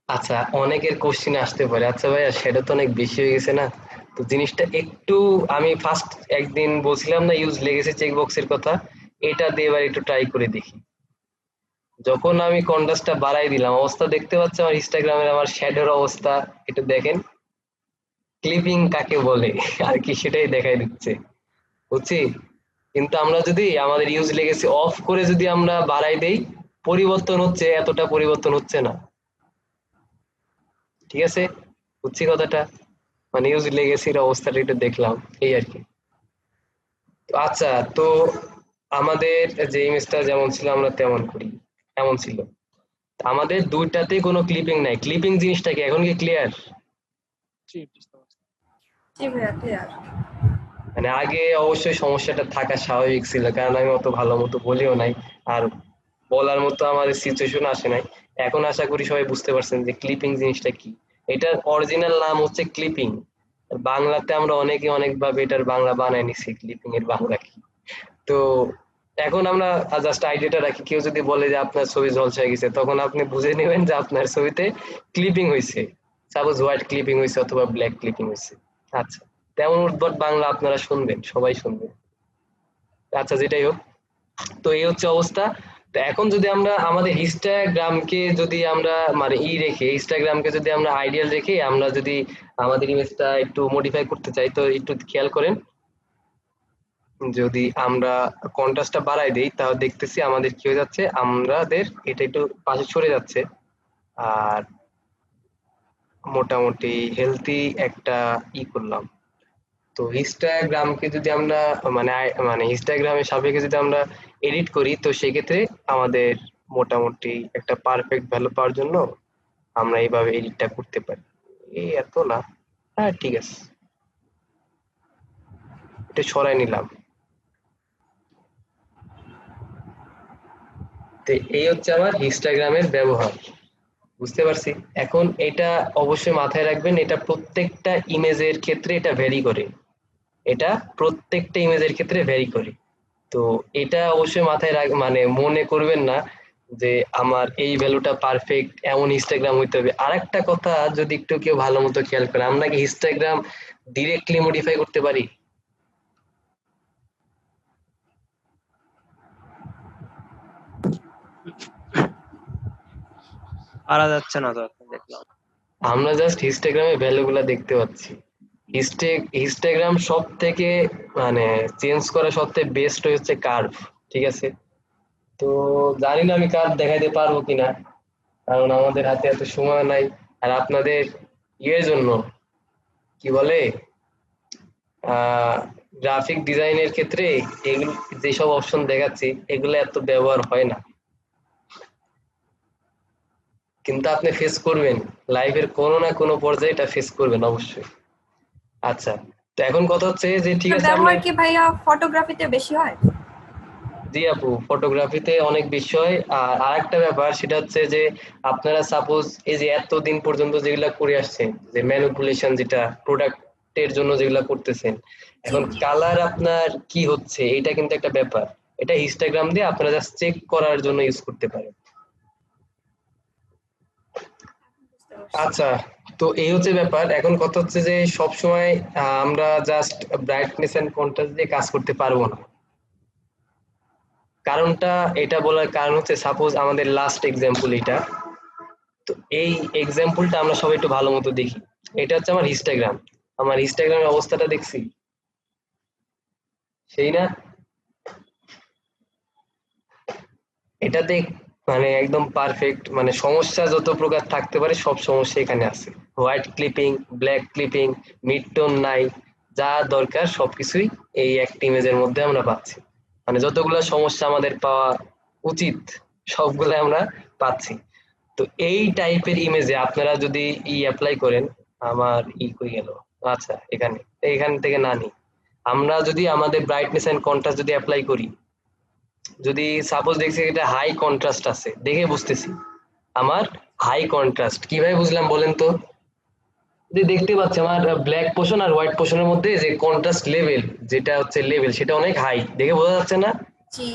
আচ্ছা অনেকের কোশ্চিন আসতে পারে, আচ্ছা ভাইয়া শ্যাডো তো অনেক বেশি হয়ে গেছে না, তো জিনিসটা একটু আমি ফার্স্ট একদিন বলছিলাম না ইউজ লেগেছে চেক বক্সের কথা, এটা দিয়ে এবার একটু ট্রাই করে দেখি। যখন আমি কন্ট্রাস্টটা বাড়াই দিলাম, অবস্থা দেখতে পাচ্ছি আমার ইনস্টাগ্রামের আমার শ্যাডোর অবস্থা, একটু দেখেন ক্লিপিং কাকে বলে আর কি সেটাই দেখাই দিচ্ছে, বুঝছি। কিন্তু আমরা যদি আমাদের ইউজ লেগেছে অফ করে যদি আমরা বাড়াই দেই, পরিবর্তন হচ্ছে, এতটা পরিবর্তন হচ্ছে না, ঠিক আছে, বুঝছি কথাটা, মানে ইউজ লেগেসির অবস্থাটা একটু দেখলাম এই আর কি। তো আচ্ছা, তো আমাদের যে ইমেজটা যেমন ছিল আমরা তেমন করি, এমন ছিল, আমাদের দুইটাতেই কোনো ক্লিপিং নাই, ক্লিপিং জিনিসটা কি এখন কি ক্লিয়ার? জি বুঝতে পারছি। জি ভাইয়া ক্লিয়ার। মানে আগে অবশ্যই সমস্যাটা থাকা স্বাভাবিক ছিল, কারণ আমি অত ভালো মতো বলিও নাই, আর বলার মতো আমাদের সিচুয়েশন আসে নাই। এখন আশা করি সবাই বুঝতে পারছেন যে ক্লিপিং জিনিসটা কি। এটার অরিজিনাল নাম হচ্ছে ক্লিপিং, বাংলাতে আমরা অনেকে অনেক ভাবে এটার বাংলা বানায় নিছি, ক্লিপিং এর বাংলা কি। তো এখন আমরা জাস্ট আইডিয়াটা রাখি, কেউ যদি বলে যে আপনার ছবি ঝলসে হয়ে গেছে, তখন আপনি বুঝে নেবেন যে আপনার ছবিতে ক্লিপিং হয়েছে, সাপোজ হোয়াইট ক্লিপিং হয়েছে অথবা ব্ল্যাক ক্লিপিং হয়েছে। আচ্ছা, তেমন উদ্ভট বাংলা আপনারা শুনবেন, সবাই শুনবেন। আচ্ছা যেটাই হোক, তো এই হচ্ছে অবস্থা। তো এখন যদি আমরা আমাদের ইনস্টাগ্রামকে যদি আমরা মানে রেখে ইনস্টাগ্রামকে যদি আমরা আইডিয়াল রেখে আমরা যদি আমাদের ইমেজটা একটু মডিফাই করতে চাই, তো একটু খেয়াল করেন, যদি আমরা কন্ট্রাস্টটা বাড়াই দিই তাহলে দেখতেছি আমাদের কি হয়ে যাচ্ছে, আমাদের এটা একটু পাশে সরে যাচ্ছে, আর মোটামুটি হেলদি একটা করলাম। তো ইনস্টাগ্রামকে যদি আমরা মানে মানে ইনস্টাগ্রামের সাপেক্ষে যদি আমরা এডিট করি, তো সেক্ষেত্রে আমাদের মোটামুটি একটা পারফেক্ট ভ্যালু পাওয়ার জন্য আমরা এইভাবে এডিটটা করতে পারি। এই এত না, হ্যাঁ ঠিক আছে, এটা সরাই নিলাম। তো এই হচ্ছে আমার ইনস্টাগ্রামের ব্যবহার, বুঝতে পারছি। এখন এটা অবশ্যই মাথায় রাখবেন, এটা প্রত্যেকটা ইমেজের ক্ষেত্রে এটা ভ্যারি করে, এটা প্রত্যেকটা ইমেজের ক্ষেত্রে ভ্যারি করে। তো এটা অবশ্যই মাথায় রাখ, মানে মনে করবেন না যে আমার এই ভ্যালুটা পারফেক্ট এমন ইনস্টাগ্রাম হইতে হবে। আর একটা কথা যদি একটু কেউ ভালো মতো খেয়াল করে, আমরা কি ইনস্টাগ্রাম ডিরেক্টলি মডিফাই করতে পারি? পারা যাচ্ছে না তো এখন দেখলাম। আমরা জাস্ট ইনস্টাগ্রামে ভ্যালু গুলা দেখতে পাচ্ছি। ইনস্টাগ্রাম সব থেকে মানে চেঞ্জ করা সব থেকে বেস্ট হচ্ছে কার্ভ, ঠিক আছে। তো জানি না আমি কার্ভ দেখাইতে পারবো কিনা, কারণ আমাদের হাতে এত সময় নাই। আর আপনাদের ইয়ের জন্য কি বলে গ্রাফিক ডিজাইনের ক্ষেত্রে এগুলো যেসব অপশন দেখাচ্ছি এগুলো এত ব্যবহার হয় না, কিন্তু আপনি ফেস করবেন লাইফের কোনো না কোনো পর্যায়ে এটা ফেস করবেন অবশ্যই। আচ্ছা, তো এখন কথা হচ্ছে যে ঠিক আছে আপনি, ব্যবহার কি ভাইয়া ফটোগ্রাফিতে বেশি হয়? জি আপু ফটোগ্রাফিতে অনেক বিষয়। আর আরেকটা ব্যাপার সেটা হচ্ছে যে আপনারা সাপোজ এই যে এতদিন পর্যন্ত যেগুলা করে আসছেন, যে ম্যানিপুলেশন যেটা প্রোডাক্টের জন্য যেগুলা করতেছেন, জি এখন জি কালার আপনার কি হচ্ছে এটা কিন্তু একটা ব্যাপার, এটা ইনস্টাগ্রাম দিয়ে আপনারা জাস্ট চেক করার জন্য ইউজ করতে পারেন। বুঝতে পারছি। আচ্ছা, তো এই হচ্ছে ব্যাপার। এখন কথা হচ্ছে যে সব সময় আমরা জাস্ট ব্রাইটনেস এন্ড কন্ট্রাস্ট দিয়ে কাজ করতে পারবো না। কারণটা, এটা বলার কারণ হচ্ছে সাপোজ আমাদের লাস্ট এক্সাম্পল এটা, তো এই এক্সাম্পলটা আমরা সবাই একটু ভালো মতো দেখি। এটা হচ্ছে আমার ইনস্টাগ্রাম, আমার ইনস্টাগ্রামের অবস্থাটা দেখছি সেই না, এটাতে মানে একদম পারফেক্ট, মানে সমস্যা যত প্রকার থাকতে পারে সব সমস্যা এখানে আছে। White clipping, black clipping, mid tone নাই, যা দরকার সবকিছুই এই একটা ইমেজের মধ্যে আমরা পাচ্ছি। মানে যতগুলো সমস্যা আমাদের পাওয়া উচিত সবগুলো আমরা পাচ্ছি। তো এই টাইপের ইমেজে আপনারা যদি অ্যাপ্লাই করেন, আমার কই গেল, আচ্ছা এখানে, এখান থেকে না নি, আমরা যদি আমাদের ব্রাইটনেস এন্ড কন্ট্রাস্ট যদি অ্যাপ্লাই করি, যদি সাপোজ দেখছি এটা হাই কন্ট্রাস্ট আছে, দেখে বুঝতেছি আমার হাই কন্ট্রাস্ট, কিভাবে বুঝলাম বলেন তো? যে দেখতে পাচ্ছি আমার ব্ল্যাক পোর্শন আর হোয়াইট পোর্শনের মধ্যে যে কন্ট্রাস্ট লেভেল যেটা হচ্ছে লেভেল সেটা অনেক হাই দেখে বোঝা যাচ্ছে না? জি।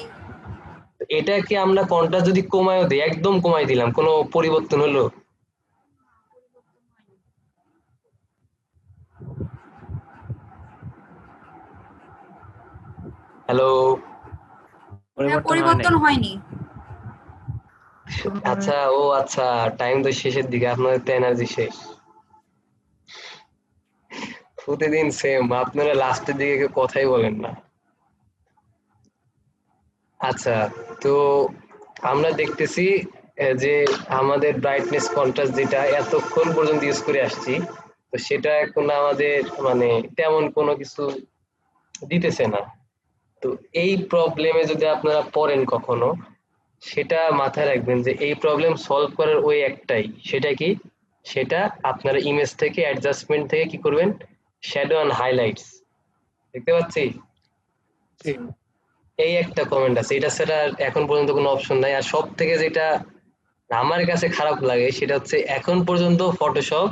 এটাকে আমরা কন্ট্রাস্ট যদি কমায়ও দিই, একদম কমাই দিলাম, কোনো পরিবর্তন হলো? হ্যালো? পরিবর্তন হয়নি। আচ্ছা, ও আচ্ছা, টাইম তো শেষের দিকে, আপনাদের তো এনার্জি শেষ। প্রতিদিন সেম, আপনারা লাস্টের দিকে কেউ কথাই বলেন না। আচ্ছা, তো আমরা দেখতেছি যে আমাদের ব্রাইটনেস কন্ট্রাস্ট যেটা এতক্ষণ পর্যন্ত ইউজ করে আসছি, তো সেটা এখন আমাদের মানে তেমন কোনো কিছু দিতেছে না। তো এই প্রবলেমে যদি আপনারা পড়েন কখনো, সেটা মাথায় রাখবেন যে এই প্রবলেম সলভ করার ওই একটাই, সেটা কি? সেটা আপনারা ইমেজ থেকে অ্যাডজাস্টমেন্ট থেকে কি করবেন? শ্যাডো অ্যান্ড হাইলাইটস দেখতে পাচ্ছি, জি এই একটা কমেন্ট আছে, এটা ছাড়া আর এখন পর্যন্ত কোনো অপশন নাই। আর সব থেকে যেটা আমার কাছে খারাপ লাগে সেটা হচ্ছে এখন পর্যন্ত ফটোশপ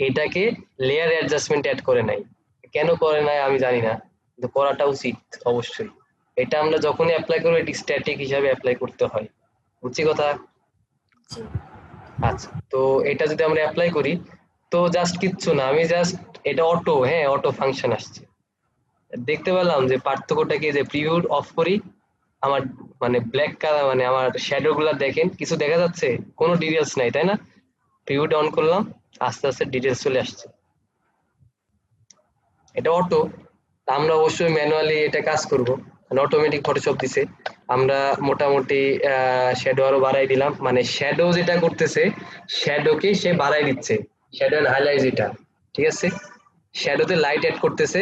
এটাকে লেয়ার অ্যাডজাস্টমেন্ট অ্যাড করে নাই। কেন করে নাই আমি জানি না, কিন্তু করাটা উচিত অবশ্যই। এটা আমরা যখনই অ্যাপ্লাই করবো এটি স্ট্যাটিক হিসাবে অ্যাপ্লাই করতে হয়, বুঝছি কথা? জি। আচ্ছা, তো এটা যদি আমরা অ্যাপ্লাই করি, তো জাস্ট কিচ্ছু না, আমি জাস্ট এটা অটো, হ্যাঁ অটো ফাংশন আসছে, দেখতে পেলাম যে পার্থক্যটা কি, যে প্রিভিউ অফ করি, আমার মানে ব্ল্যাক কালার মানে আমার শ্যাডো গুলা দেখেন, কিছু দেখা যাচ্ছে, কোনো ডিটেলস নাই তাই না? প্রিভিউটা অন করলাম, আস্তে আস্তে ডিটেলস চলে আসছে, এটা অটো। আমরা অবশ্যই ম্যানুয়ালি এটা কাজ করব, অটোমেটিক ফটোশপ দিছে। আমরা মোটামুটি শ্যাডো আরো বাড়াই দিলাম, মানে শ্যাডো যেটা করতেছে শ্যাডোকে সে বাড়াই দিচ্ছে, শ্যাডো এন্ড হাইলাইট যেটা, ঠিক আছে, শ্যাডোতে লাইট অ্যাড করতেছে,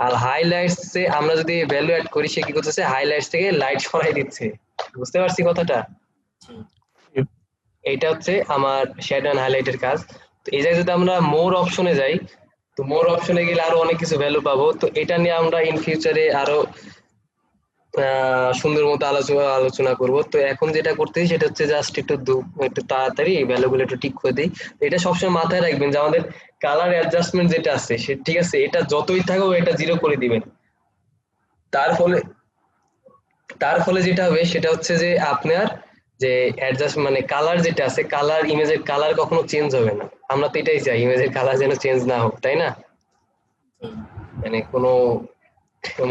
আর হাইলাইটস এ আমরা যদি ভ্যালু অ্যাড করি সে কি করতেছে, হাইলাইটস থেকে লাইট সরাই দিচ্ছে, বুঝতে পারছি কথাটা? জি। এইটা হচ্ছে আমার শ্যাডো এন্ড হাইলাইটের কাজ। তো এই জায়গায় যদি আমরা মোর অপশনে যাই, তো মোর অপশনে গেলে আরো অনেক কিছু ভ্যালু পাবো, তো এটা নিয়ে আমরা ইন ফিউচারে আরো সুন্দর মতো আলোচনা করব। তো এখন যেটা করতেছি সেটা হচ্ছে জাস্ট একটু তাড়াতাড়ি এই ভ্যালু গুলো একটু ঠিক করে দিই। এটা সবসময় মাথায় রাখবেন যে আমাদের কালার অ্যাডজাস্টমেন্ট যেটা আছে সে ঠিক আছে, এটা যতই থাকুক এটা জিরো করে দিবেন। তার ফলে যেটা হবে সেটা হচ্ছে যে আপনার যে অ্যাডজাস্ট মানে কালার যেটা আছে, কালার ইমেজের কালার কখনো চেঞ্জ হবে না। আমরা তো এটাই চাই, ইমেজের কালার যেন চেঞ্জ না হোক, তাই না? জি। মানে কোনো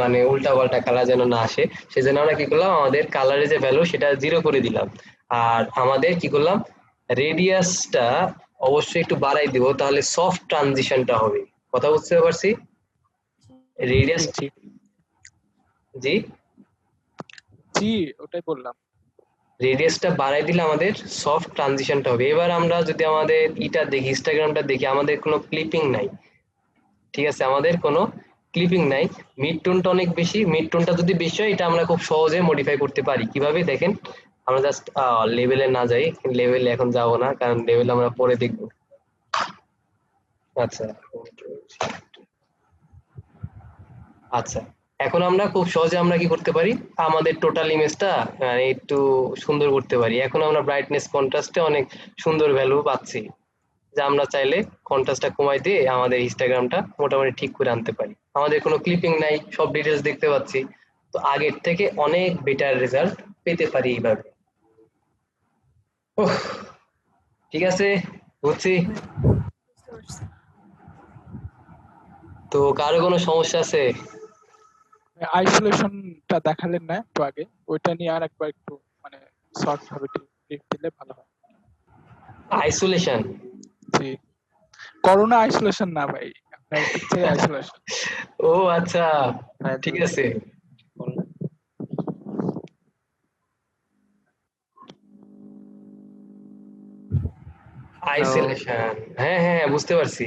মানে উল্টা পাল্টা কালার যেন না আসে, সেজন্য আমরা কি করলাম, আমাদের কালারের যে ভ্যালু সেটা জিরো করে দিলাম। আর আমাদের কি করলাম, রেডিয়াসটা অবশ্যই একটু বাড়াই দিব, তাহলে সফট ট্রানজিশনটা হবে। কথা বুঝতে পারছি? রেডিয়াস, জি জি, জি ওটাই বললাম। রেডিয়াসটা বাড়াই দিলে আমাদের সফট ট্রানজিশনটা হবে। এবার আমরা যদি আমাদের ইটা দেখি, ইনস্টাগ্রামটা দেখি, আমাদের কোনো ক্লিপিং নাই, ঠিক আছে, আমাদের কোনো ক্লিপিং নাই, মিড টোনটা অনেক বেশি, মিড টোনটা যদি বেশি হয় এটা আমরা খুব সহজে মডিফাই করতে পারি। কিভাবে দেখেন, আমরা জাস্ট লেভেলে না যাই, লেভেলে এখন যাবো না কারণ লেভেল আমরা পরে দেখবো। আচ্ছা, আচ্ছা, এখন আমরা খুব সহজে আমরা কি করতে পারি, আমাদের টোটাল ইমেজটা একটু সুন্দর করতে পারি। এখন আমরা ব্রাইটনেস কন্ট্রাস্টে অনেক সুন্দর ভ্যালু পাচ্ছি, যে আমরা চাইলে কন্ট্রাস্টটা কমাই দিয়ে আমাদের ইনস্টাগ্রামটা মোটামুটি ঠিক করে আনতে পারি। আমাদের কোনো ক্লিপিং নাই, সব ডিটেলস দেখতে পাচ্ছি, তো আগের থেকে অনেক বেটার রেজাল্ট পেতে পারি এইভাবে। উফ, ঠিক আছে, বুঝছি। বুঝতে পারছি। তো কারো কোনো সমস্যা আছে? আইসোলেশনটা দেখালেন না একটু আগে, ওইটা নিয়ে আর একবার একটু মানে শর্ট ভাবে টিপ দিলে ভালো হয়। আইসোলেশন? জি, করোনা আইসোলেশন না ভাই, আপনার পিকচারে আইসোলেশন। ও আচ্ছা, ঠিক আছে। আইসোলেশন, হ্যাঁ হ্যাঁ হ্যাঁ, বুঝতে পারছি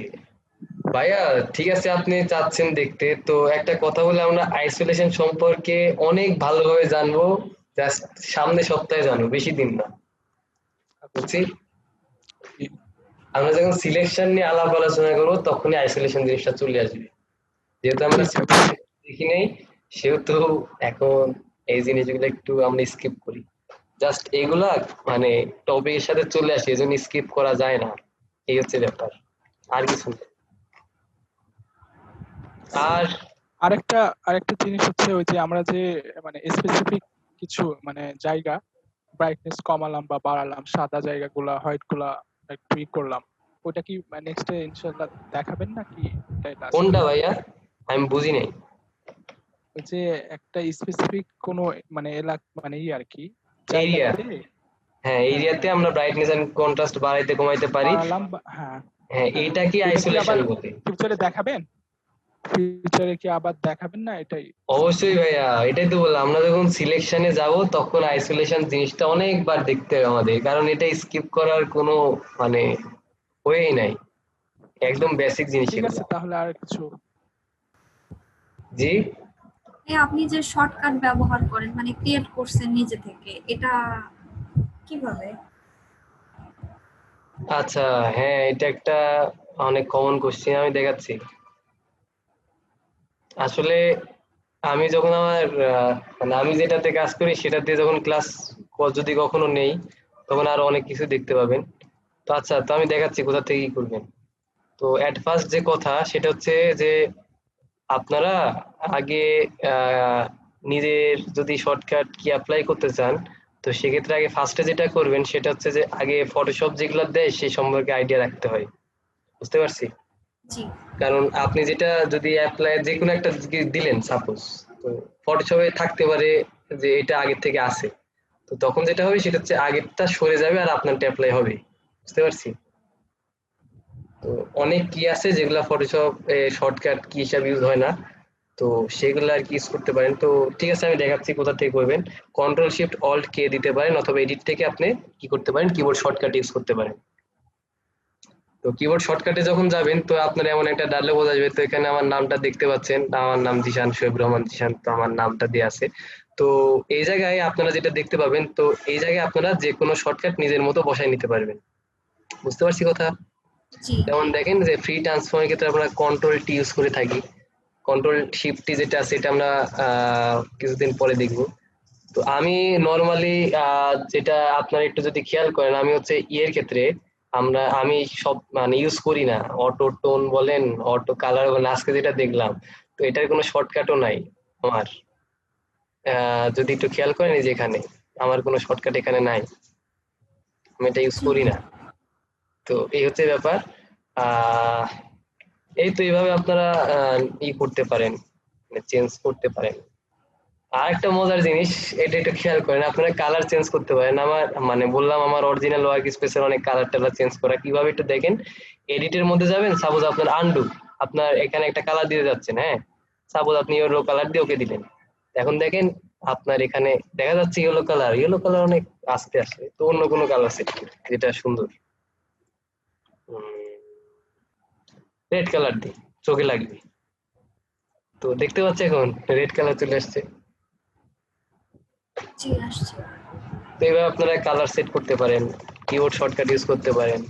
ভাইয়া। ঠিক আছে, আপনি চাচ্ছেন দেখতে, তো একটা কথা বলে আমরা আইসোলেশন সম্পর্কে অনেক ভালোভাবে জানবো, জাস্ট সামনে সপ্তাহে জানবো, বেশি দিন না, বুঝছি। জি, আমরা যখন সিলেকশন নিয়ে আলাপ আলোচনা করবো তখনই আইসোলেশন জিনিসটা চলে আসবে, যেহেতু আমরা ঠিক আছে। দেখি নেই, সেহেতু এখন এই জিনিসগুলো একটু আমরা স্কিপ করি, জাস্ট এগুলা মানে টপিকের সাথে চলে আসে, এই জন্য স্কিপ করা যায় না, এই হচ্ছে ব্যাপার, আর কিছু না। আর আরেকটা আরেকটা জিনিস হচ্ছে ওই যে আমরা যে মানে স্পেসিফিক কিছু মানে জায়গা ব্রাইটনেস কমালাম বা বাড়ালাম, সাদা জায়গাগুলা হোয়াইট গুলা একটু করলাম, ওটা কি নেক্সট ডে ইনশাআল্লাহ দেখাবেন নাকি এটাই লাস্ট? কোনটা ভাইয়া, আমি বুঝি নাই। ওই যে একটা স্পেসিফিক কোন মানে এলাকা মানে আর কি এরিয়া, জায়গাতে, হ্যাঁ হ্যাঁ এরিয়াতে হ্যাঁ আমরা ব্রাইটনেস এন্ড কন্ট্রাস্ট বাড়াইতে কমাইতে পারি। বাড়ালাম হ্যাঁ হ্যাঁ হ্যাঁ, এটা কি ওইটা কি আইসোলেশন আবার বলে? ফিউচারে দেখাবেন? ফিউচারে কি আবার দেখাবেন না এটাই? অবশ্যই ভাইয়া, এটাই তো বললাম, আমরা যখন সিলেকশনে যাব তখন আইসোলেশন জিনিসটা অনেকবার দেখতে হবে আমাদের, কারণ এটা স্কিপ করার কোনো মানে ওয়েই নাই, একদম বেসিক জিনিস ঠিক এগুলো। আছে, তাহলে আর কিছু জি আপনি যে শর্টকাট ব্যবহার করেন মানে ক্রিয়েট করছেন নিজে থেকে, এটা কিভাবে? আচ্ছা, হ্যাঁ এটা একটা অনেক কমন কোশ্চেন, আমি দেখাচ্ছি। আসলে আমি যখন আমার মানে আমি যেটাতে কাজ করি সেটাতে যখন ক্লাস যদি কখনো নেই, তখন আরো অনেক কিছু দেখতে পাবেন। তো আচ্ছা, তো আমি দেখাচ্ছি কোথা থেকে কি করবেন। তো এট ফার্স্ট যে কথা সেটা হচ্ছে যে আপনারা আগে আহ, নিজের যদি শর্টকাট কি অ্যাপ্লাই করতে চান, তো সেক্ষেত্রে আগে ফার্স্টে যেটা করবেন সেটা হচ্ছে যে আগে ফটোশপ যেগুলো দেয় সেই সম্পর্কে আইডিয়া রাখতে হয়। বুঝতে পারছি? জি কারণ আপনি যেটা যদি অ্যাপ্লাই যে কোনো একটা দিলেন সাপোজ, তো ফটোশপে থাকতে পারে যে এটা আগের থেকে আছে, তো তখন যেটা হবে সেটা হচ্ছে আগেরটা সরে যাবে আর আপনারটা অ্যাপ্লাই হবে। বুঝতে পারছি? তো অনেক কি আছে যেগুলা ফটোশপ শর্টকাট কি হিসাবে ইউজ হয় না, তো সেগুলো আর কি ইউজ করতে পারেন। তো ঠিক আছে, আমি দেখাচ্ছি কোথা থেকে করবেন। কন্ট্রোল শিফট অল্ট কে দিতে পারেন, অথবা এডিট থেকে আপনি কি করতে পারেন, কিবোর্ড শর্টকাট ইউজ করতে পারেন। তো কিবোর্ড শর্টকাটে যখন যাবেন তো আপনার এমন একটা ডায়লগ আসবে, তো এখানে আমার নামটা দেখতে পাচ্ছেন, আমার নাম জিশান শোয়েব রহমান জিশান, তো আমার নামটা দেওয়া আছে। তো এই জায়গায় আপনারা যেটা দেখতে পাবেন, তো এই জায়গায় আপনারা যে কোনো শর্টকাট নিজের মতো বসায় নিতে পারবেন। বুঝতে পারছি কথা? জি যেমন দেখেন যে ফ্রি ট্রান্সফর্মের ক্ষেত্রে আমরা কন্ট্রোল টি ইউজ করে থাকি, কন্ট্রোল শিফট টি যেটা আছে এটা আমরা কিছুদিন পরে দেখব। তো আমি নর্মালি যেটা আপনারা একটু যদি খেয়াল করেন, আমি হচ্ছে ইয়ের ক্ষেত্রে আমি সব মানে ইউজ করি না, অটো টোন বলেন অটো কালার বলেন, আজকে যেটা দেখলাম, তো এটার কোনো শর্টকাটও নাই আমার। যদি একটু খেয়াল করেন এই যে এখানে আমার কোনো শর্টকাট এখানে নাই, আমি এটা ইউজ জি করি না। তো এই হচ্ছে ব্যাপার। আহ এই তো এইভাবে আপনারা ই করতে পারেন, চেঞ্জ করতে পারেন। আর একটা মজার জিনিস, এটা একটু খেয়াল করেন, আপনারা কালার চেঞ্জ করতে পারেন। আমার মানে বললাম আমার অরিজিনাল ওয়ার্ক স্পেসের অনেক কালার টালার চেঞ্জ করা কিভাবে একটু দেখেন। এডিটের মধ্যে যাবেন, সাপোজ আপনার আন্ডু, আপনার এখানে একটা কালার দিতে যাচ্ছেন, হ্যাঁ সাপোজ আপনি ইয়েলো কালার দিয়ে ওকে দিলেন, এখন দেখেন আপনার এখানে দেখা যাচ্ছে ইয়েলো কালার অনেক আস্তে আসে, তো অন্য কোনো কালার সেট যেটা সুন্দর, রেড কালার দিই, চোখে লাগবে। তো দেখতে পাচ্ছি এখন রেড কালার চলে আসছে। জি আসছে। তো এইভাবে আপনারা কালার সেট করতে পারেন, কিবোর্ড শর্টকাট ইউজ করতে পারেন।